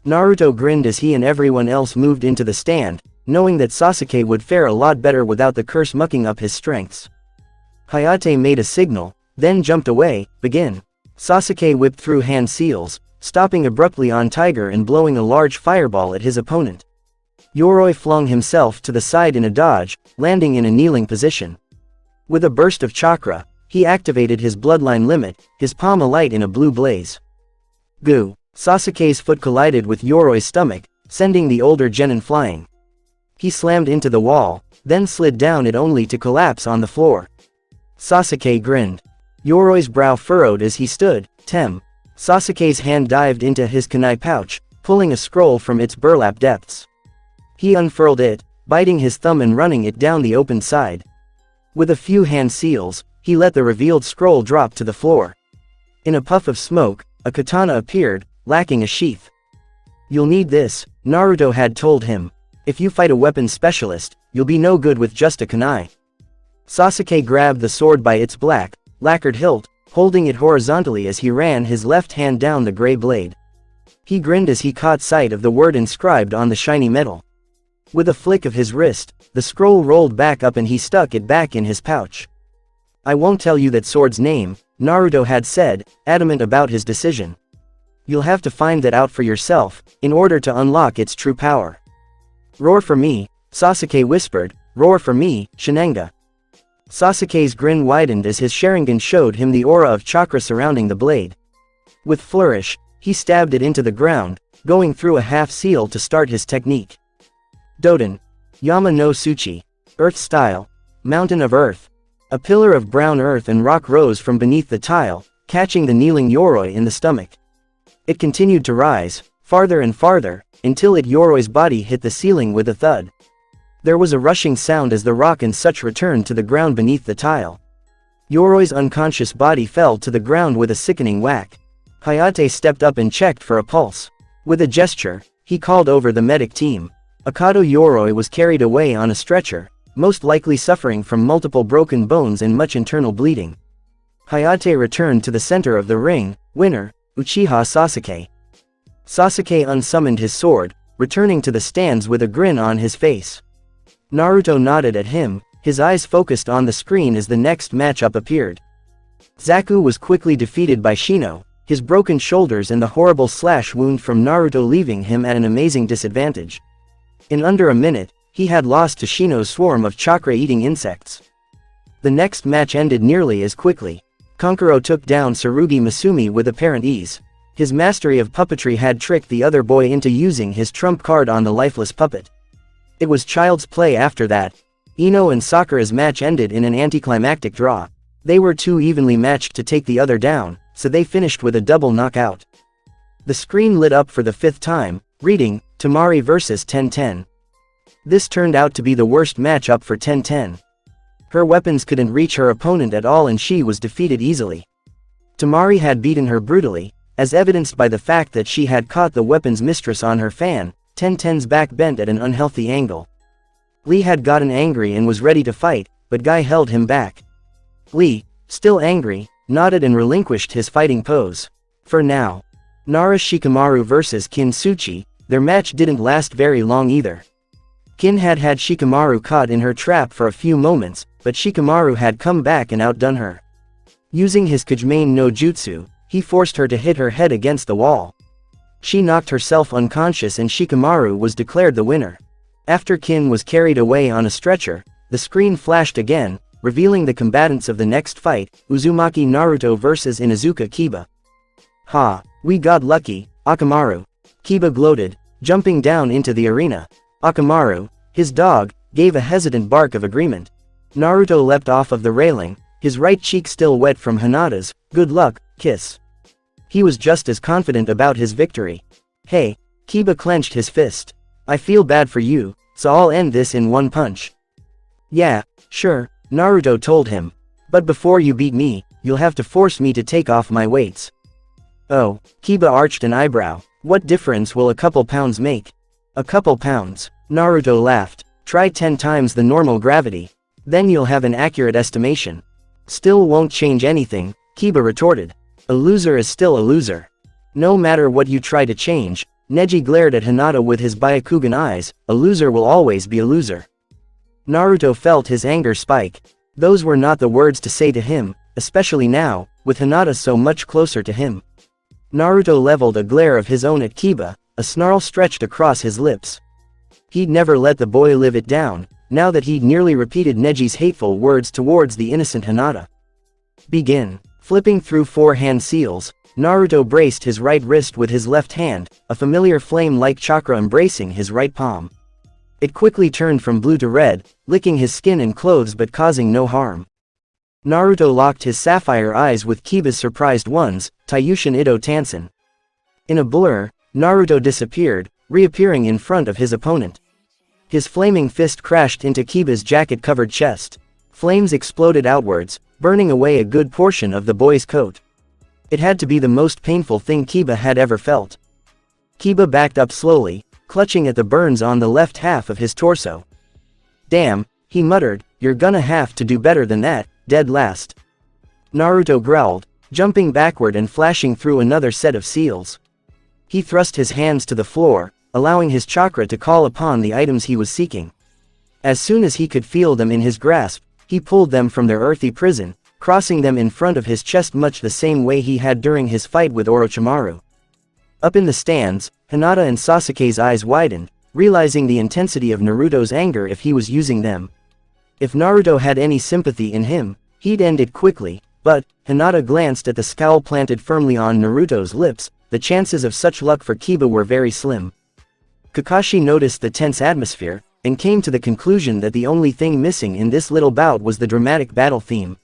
Naruto grinned as he and everyone else moved into the stand, knowing that Sasuke would fare a lot better without the curse mucking up his strengths. Hayate made a signal, then jumped away. Begin. Sasuke whipped through hand seals, stopping abruptly on Tiger and blowing a large fireball at his opponent. Yoroi flung himself to the side in a dodge, landing in a kneeling position. With a burst of chakra, he activated his bloodline limit, his palm alight in a blue blaze. Goo! Sasuke's foot collided with Yoroi's stomach, sending the older genin flying. He slammed into the wall, then slid down it only to collapse on the floor. Sasuke grinned. Yoroi's brow furrowed as he stood. Sasuke's hand dived into his kunai pouch, pulling a scroll from its burlap depths. He unfurled it, biting his thumb and running it down the open side. With a few hand seals, he let the revealed scroll drop to the floor. In a puff of smoke, a katana appeared, lacking a sheath. You'll need this, Naruto had told him. If you fight a weapons specialist, you'll be no good with just a kunai. Sasuke grabbed the sword by its black, lacquered hilt, holding it horizontally as he ran his left hand down the gray blade. He grinned as he caught sight of the word inscribed on the shiny metal. With a flick of his wrist, the scroll rolled back up and he stuck it back in his pouch. I won't tell you that sword's name, Naruto had said, adamant about his decision. You'll have to find that out for yourself, in order to unlock its true power. Roar for me, Sasuke whispered, roar for me, Shinenga. Sasuke's grin widened as his Sharingan showed him the aura of chakra surrounding the blade. With flourish, he stabbed it into the ground, going through a half-seal to start his technique. Doden. Yama no Tsuchi. Earth style. Mountain of earth. A pillar of brown earth and rock rose from beneath the tile, catching the kneeling Yoroi in the stomach. It continued to rise, farther and farther, until Yoroi's body hit the ceiling with a thud. There was a rushing sound as the rock and such returned to the ground beneath the tile. Yoroi's unconscious body fell to the ground with a sickening whack. Hayate stepped up and checked for a pulse. With a gesture, he called over the medic team. Akado Yoroi was carried away on a stretcher, most likely suffering from multiple broken bones and much internal bleeding. Hayate returned to the center of the ring. Winner, Uchiha Sasuke. Sasuke unsummoned his sword, returning to the stands with a grin on his face. Naruto nodded at him, his eyes focused on the screen as the next matchup appeared. Zaku was quickly defeated by Shino, his broken shoulders and the horrible slash wound from Naruto leaving him at an amazing disadvantage. In under a minute, he had lost to Shino's swarm of chakra-eating insects. The next match ended nearly as quickly. Kankuro took down Tsurugi Masumi with apparent ease. His mastery of puppetry had tricked the other boy into using his trump card on the lifeless puppet. It was child's play after that. Ino and Sakura's match ended in an anticlimactic draw. They were too evenly matched to take the other down, so they finished with a double knockout. The screen lit up for the 5th time, reading, Temari vs 1010. This turned out to be the worst matchup for 1010. Her weapons couldn't reach her opponent at all and she was defeated easily. Temari had beaten her brutally, as evidenced by the fact that she had caught the weapons mistress on her fan, 1010's back bent at an unhealthy angle. Lee had gotten angry and was ready to fight, but Guy held him back. Lee, still angry, nodded and relinquished his fighting pose. For now. Nara Shikamaru vs Kintsuchi. Their match didn't last very long either. Kin had Shikamaru caught in her trap for a few moments, but Shikamaru had come back and outdone her. Using his Kajimane no Jutsu, he forced her to hit her head against the wall. She knocked herself unconscious and Shikamaru was declared the winner. After Kin was carried away on a stretcher, the screen flashed again, revealing the combatants of the next fight, Uzumaki Naruto vs Inuzuka Kiba. Ha, we got lucky, Akamaru. Kiba gloated, jumping down into the arena. Akamaru, his dog, gave a hesitant bark of agreement. Naruto leapt off of the railing, his right cheek still wet from Hinata's good luck kiss. He was just as confident about his victory. Hey, Kiba clenched his fist. I feel bad for you, so I'll end this in one punch. Yeah, sure, Naruto told him. But before you beat me, you'll have to force me to take off my weights. Oh, Kiba arched an eyebrow. What difference will a couple pounds make? A couple pounds. Naruto laughed. Try 10 times the normal gravity. Then you'll have an accurate estimation. Still won't change anything, Kiba retorted. A loser is still a loser. No matter what you try to change, Neji glared at Hinata with his Byakugan eyes, a loser will always be a loser. Naruto felt his anger spike. Those were not the words to say to him, especially now, with Hinata so much closer to him. Naruto leveled a glare of his own at Kiba, a snarl stretched across his lips. He'd never let the boy live it down, now that he'd nearly repeated Neji's hateful words towards the innocent Hinata. Begin. Flipping through 4 hand seals, Naruto braced his right wrist with his left hand, a familiar flame-like chakra embracing his right palm. It quickly turned from blue to red, licking his skin and clothes but causing no harm. Naruto locked his sapphire eyes with Kiba's surprised ones, Taiyushin Ito Tansen. In a blur, Naruto disappeared, reappearing in front of his opponent. His flaming fist crashed into Kiba's jacket-covered chest. Flames exploded outwards, burning away a good portion of the boy's coat. It had to be the most painful thing Kiba had ever felt. Kiba backed up slowly, clutching at the burns on the left half of his torso. Damn, he muttered, you're gonna have to do better than that, dead last. Naruto growled, jumping backward and flashing through another set of seals. He thrust his hands to the floor, allowing his chakra to call upon the items he was seeking. As soon as he could feel them in his grasp, he pulled them from their earthy prison, crossing them in front of his chest much the same way he had during his fight with Orochimaru. Up in the stands, Hinata and Sasuke's eyes widened, realizing the intensity of Naruto's anger if he was using them. If Naruto had any sympathy in him, he'd end it quickly, but, Hinata glanced at the scowl planted firmly on Naruto's lips. The chances of such luck for Kiba were very slim. Kakashi noticed the tense atmosphere, and came to the conclusion that the only thing missing in this little bout was the dramatic battle theme.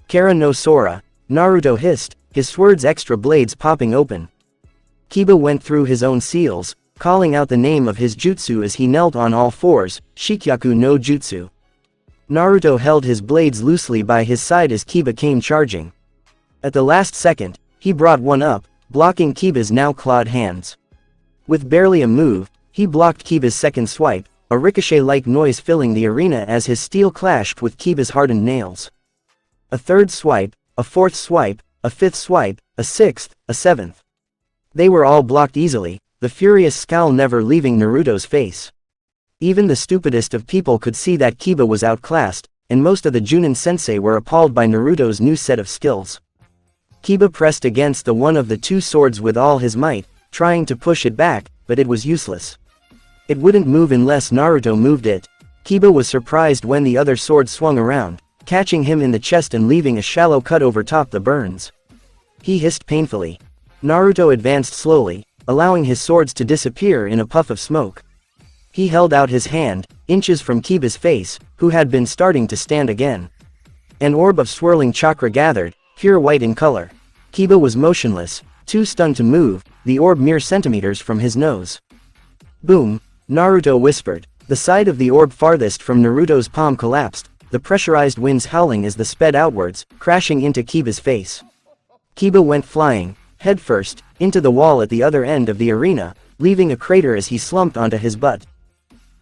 Kara no Sora, Naruto hissed, his sword's extra blades popping open. Kiba went through his own seals, calling out the name of his jutsu as he knelt on all fours, Shikyaku no Jutsu. Naruto held his blades loosely by his side as Kiba came charging. At the last second, he brought one up, blocking Kiba's now clawed hands. With barely a move, he blocked Kiba's second swipe, a ricochet-like noise filling the arena as his steel clashed with Kiba's hardened nails. A third swipe, a fourth swipe, a fifth swipe, a sixth, a seventh. They were all blocked easily, the furious scowl never leaving Naruto's face. Even the stupidest of people could see that Kiba was outclassed, and most of the Junin sensei were appalled by Naruto's new set of skills. Kiba pressed against the one of the two swords with all his might, trying to push it back, but it was useless. It wouldn't move unless Naruto moved it. Kiba was surprised when the other sword swung around, catching him in the chest and leaving a shallow cut over top the burns. He hissed painfully. Naruto advanced slowly, allowing his swords to disappear in a puff of smoke. He held out his hand, inches from Kiba's face, who had been starting to stand again. An orb of swirling chakra gathered, pure white in color. Kiba was motionless, too stunned to move, the orb mere centimeters from his nose. Boom, Naruto whispered. The side of the orb farthest from Naruto's palm collapsed, the pressurized winds howling as they sped outwards, crashing into Kiba's face. Kiba went flying, headfirst, into the wall at the other end of the arena, leaving a crater as he slumped onto his butt.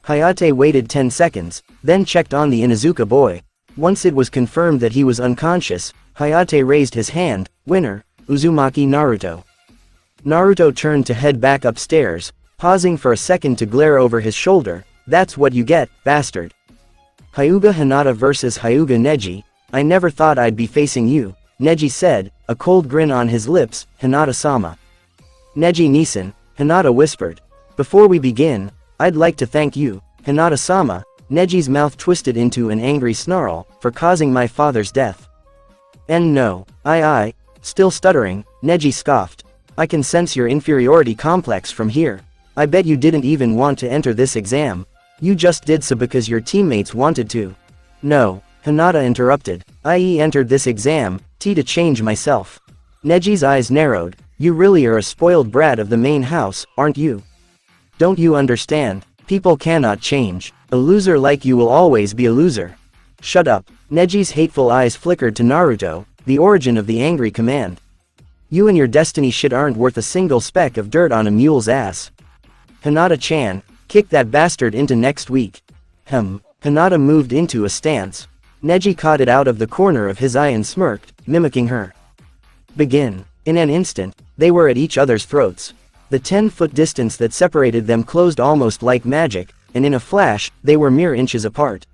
Hayate waited 10 seconds, then checked on the Inuzuka boy. Once it was confirmed that he was unconscious, Hayate raised his hand. Winner, Uzumaki Naruto. Naruto turned to head back upstairs, pausing for a second to glare over his shoulder. That's what you get, bastard. Hyuga Hinata vs Hyuga Neji. I never thought I'd be facing you, Neji said, a cold grin on his lips. Hinata-sama. Neji Nisan, Hinata whispered. Before we begin, I'd like to thank you, Hinata-sama. Neji's mouth twisted into an angry snarl, for causing my father's death. And no, I. Still stuttering, Neji scoffed. I can sense your inferiority complex from here. I bet you didn't even want to enter this exam. You just did so because your teammates wanted to. No, Hinata interrupted. I entered this exam, to change myself. Neji's eyes narrowed. You really are a spoiled brat of the main house, aren't you? Don't you understand? People cannot change. A loser like you will always be a loser. Shut up. Neji's hateful eyes flickered to Naruto, the origin of the angry command. You and your destiny shit aren't worth a single speck of dirt on a mule's ass. Hinata-chan, kick that bastard into next week. Hinata moved into a stance. Neji caught it out of the corner of his eye and smirked, mimicking her. Begin. In an instant, they were at each other's throats. The 10-foot distance that separated them closed almost like magic, and in a flash, they were mere inches apart.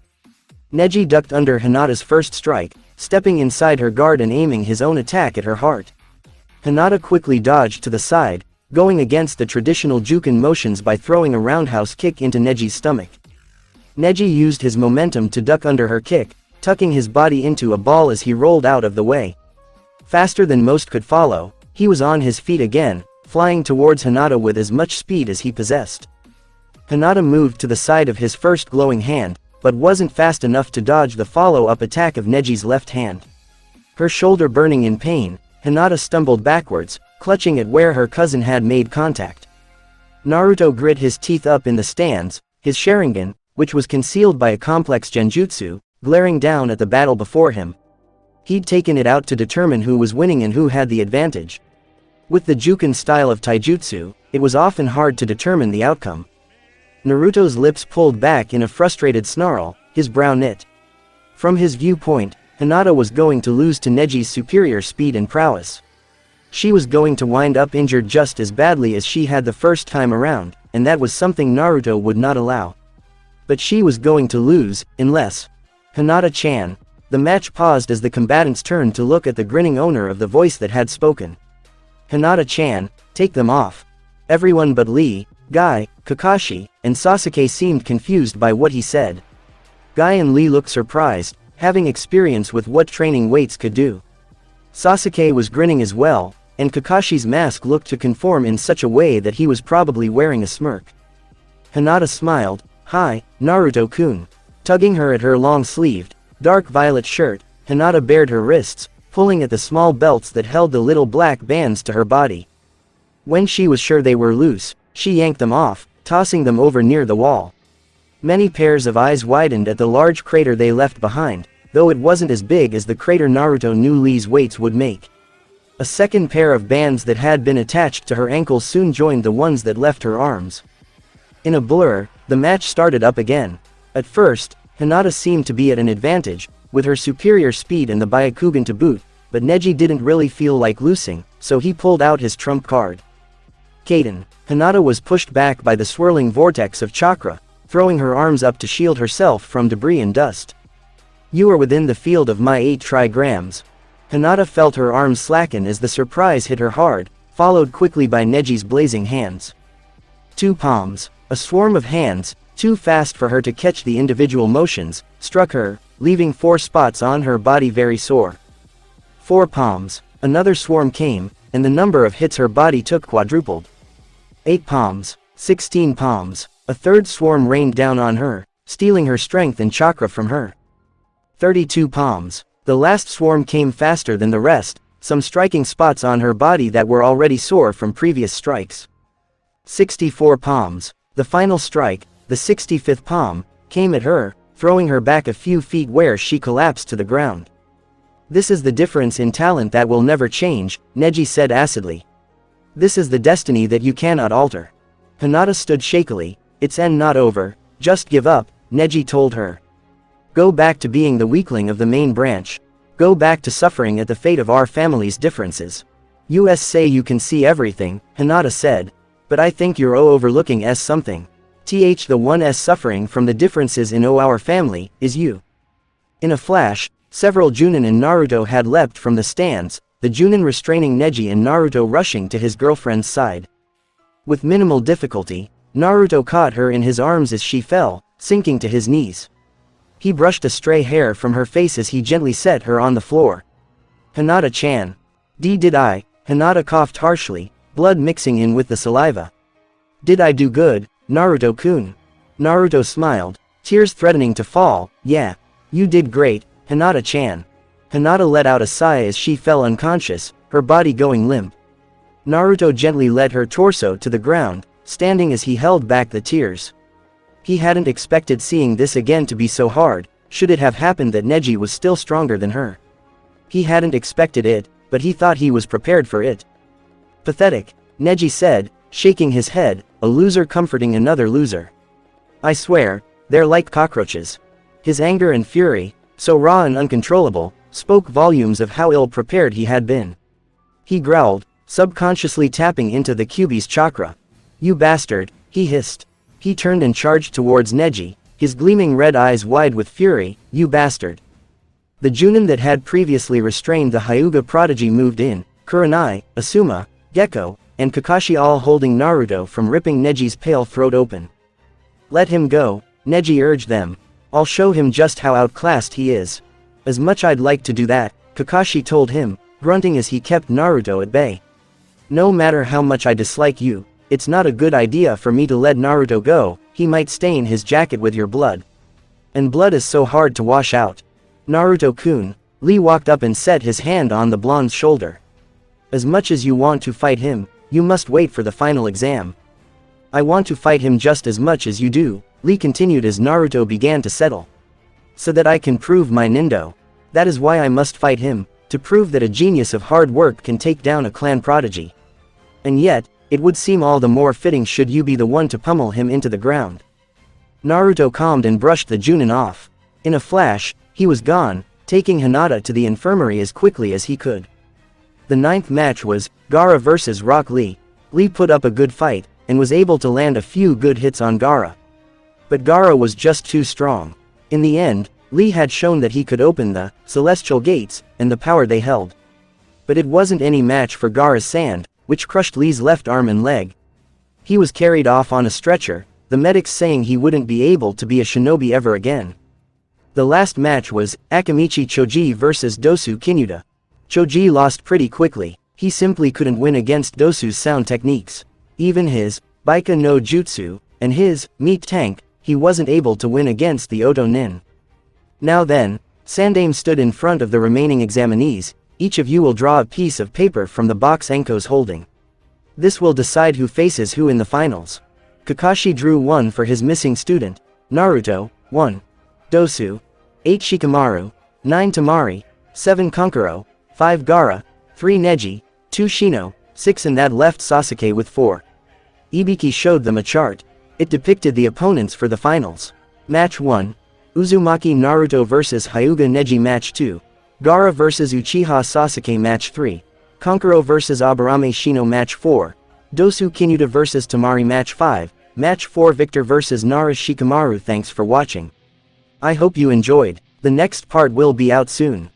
Neji ducked under Hinata's first strike, stepping inside her guard and aiming his own attack at her heart. Hinata quickly dodged to the side, going against the traditional Juken motions by throwing a roundhouse kick into Neji's stomach. Neji used his momentum to duck under her kick, tucking his body into a ball as he rolled out of the way. Faster than most could follow, he was on his feet again, flying towards Hinata with as much speed as he possessed. Hinata moved to the side of his first glowing hand, but wasn't fast enough to dodge the follow-up attack of Neji's left hand. Her shoulder burning in pain, Hinata stumbled backwards, clutching at where her cousin had made contact. Naruto grit his teeth up in the stands, his Sharingan, which was concealed by a complex genjutsu, glaring down at the battle before him. He'd taken it out to determine who was winning and who had the advantage. With the Juken style of taijutsu, it was often hard to determine the outcome. Naruto's lips pulled back in a frustrated snarl, his brow knit. From his viewpoint, Hinata was going to lose to Neji's superior speed and prowess. She was going to wind up injured just as badly as she had the first time around, and that was something Naruto would not allow. But she was going to lose, unless... Hinata-chan. The match paused as the combatants turned to look at the grinning owner of the voice that had spoken. Hinata-chan, take them off. Everyone but Lee, Guy, Kakashi, and Sasuke seemed confused by what he said. Guy and Lee looked surprised, having experience with what training weights could do. Sasuke was grinning as well, and Kakashi's mask looked to conform in such a way that he was probably wearing a smirk. Hinata smiled. "Hi, Naruto-kun." Tugging her at her long-sleeved, dark violet shirt, Hinata bared her wrists, pulling at the small belts that held the little black bands to her body. When she was sure they were loose, she yanked them off, tossing them over near the wall. Many pairs of eyes widened at the large crater they left behind, though it wasn't as big as the crater Naruto knew Lee's weights would make. A second pair of bands that had been attached to her ankles soon joined the ones that left her arms. In a blur, the match started up again. At first, Hinata seemed to be at an advantage, with her superior speed and the Byakugan to boot, but Neji didn't really feel like losing, so he pulled out his trump card. Kaden. Hinata was pushed back by the swirling vortex of chakra, throwing her arms up to shield herself from debris and dust. "You are within the field of my 8 trigrams." Hinata felt her arms slacken as the surprise hit her hard, followed quickly by Neji's blazing hands. 2 palms. A swarm of hands, too fast for her to catch the individual motions, struck her, leaving 4 spots on her body very sore. 4 palms. Another swarm came, and the number of hits her body took quadrupled. 8 palms. 16 palms. A third swarm rained down on her, stealing her strength and chakra from her. 32 palms. The last swarm came faster than the rest, some striking spots on her body that were already sore from previous strikes. 64 palms. The final strike, the 65th palm, came at her, throwing her back a few feet where she collapsed to the ground. "This is the difference in talent that will never change," Neji said acidly. "This is the destiny that you cannot alter." Hinata stood shakily. "It's not over, just give up," Neji told her. "Go back to being the weakling of the main branch. Go back to suffering at the fate of our family's differences. You say you can see everything," Hinata said. "But I think you're overlooking something. The one suffering from the differences in our family, is you." In a flash, several Junin and Naruto had leapt from the stands, the Junin restraining Neji and Naruto rushing to his girlfriend's side. With minimal difficulty, Naruto caught her in his arms as she fell, sinking to his knees. He brushed a stray hair from her face as he gently set her on the floor. "Hinata-chan." Did I?" Hinata coughed harshly, blood mixing in with the saliva. "Did I do good, Naruto-kun?" Naruto smiled, tears threatening to fall. "Yeah. You did great, Hinata-chan." Hinata let out a sigh as she fell unconscious, her body going limp. Naruto gently led her torso to the ground, standing as he held back the tears. He hadn't expected seeing this again to be so hard, should it have happened that Neji was still stronger than her. He hadn't expected it, but he thought he was prepared for it. "Pathetic," Neji said, shaking his head, a loser comforting another loser. "I swear, they're like cockroaches." His anger and fury, so raw and uncontrollable, spoke volumes of how ill-prepared he had been. He growled, subconsciously tapping into the Kyubi's chakra. "You bastard," he hissed. He turned and charged towards Neji, his gleaming red eyes wide with fury. "You bastard." The Junin that had previously restrained the Hyuga prodigy moved in, Kurenai, Asuma, Gekko, and Kakashi all holding Naruto from ripping Neji's pale throat open. "Let him go," Neji urged them. "I'll show him just how outclassed he is." "As much I'd like to do that," Kakashi told him, grunting as he kept Naruto at bay. "No matter how much I dislike you, it's not a good idea for me to let Naruto go, he might stain his jacket with your blood. And blood is so hard to wash out." "Naruto-kun," Lee walked up and set his hand on the blonde's shoulder. "As much as you want to fight him, you must wait for the final exam." "I want to fight him just as much as you do," Lee continued as Naruto began to settle. "So that I can prove my nindo. That is why I must fight him, to prove that a genius of hard work can take down a clan prodigy. And yet, it would seem all the more fitting should you be the one to pummel him into the ground." Naruto calmed and brushed the Junin off. In a flash, he was gone, taking Hinata to the infirmary as quickly as he could. The 9th match was Gaara vs Rock Lee. Lee put up a good fight, and was able to land a few good hits on Gaara. But Gaara was just too strong. In the end, Lee had shown that he could open the celestial gates, and the power they held. But it wasn't any match for Gaara's sand, which crushed Lee's left arm and leg. He was carried off on a stretcher, the medics saying he wouldn't be able to be a shinobi ever again. The last match was Akamichi Choji vs Dosu Kinuta. Choji lost pretty quickly, he simply couldn't win against Dosu's sound techniques. Even his Baika no Jutsu, and his Meat Tank, he wasn't able to win against the Oto Nin. Now then, Sandame stood in front of the remaining examinees. Each of you will draw a piece of paper from the box Enko's holding. This will decide who faces who in the finals. Kakashi drew 1 for his missing student, Naruto, 1. Dosu, 8 Shikamaru, 9 Tamari, 7 Kankuro, 5 Gaara, 3 Neji, 2 Shino, 6 and that left Sasuke with 4. Ibiki showed them a chart. It depicted the opponents for the finals. Match 1. Uzumaki Naruto vs Hyuga Neji Match 2. Gaara vs Uchiha Sasuke Match 3. Kankuro vs Aburame Shino Match 4. Dosu Kinuta vs Tamari Match 5. Match 4 Victor vs Nara Shikamaru. Thanks for watching. I hope you enjoyed. The next part will be out soon.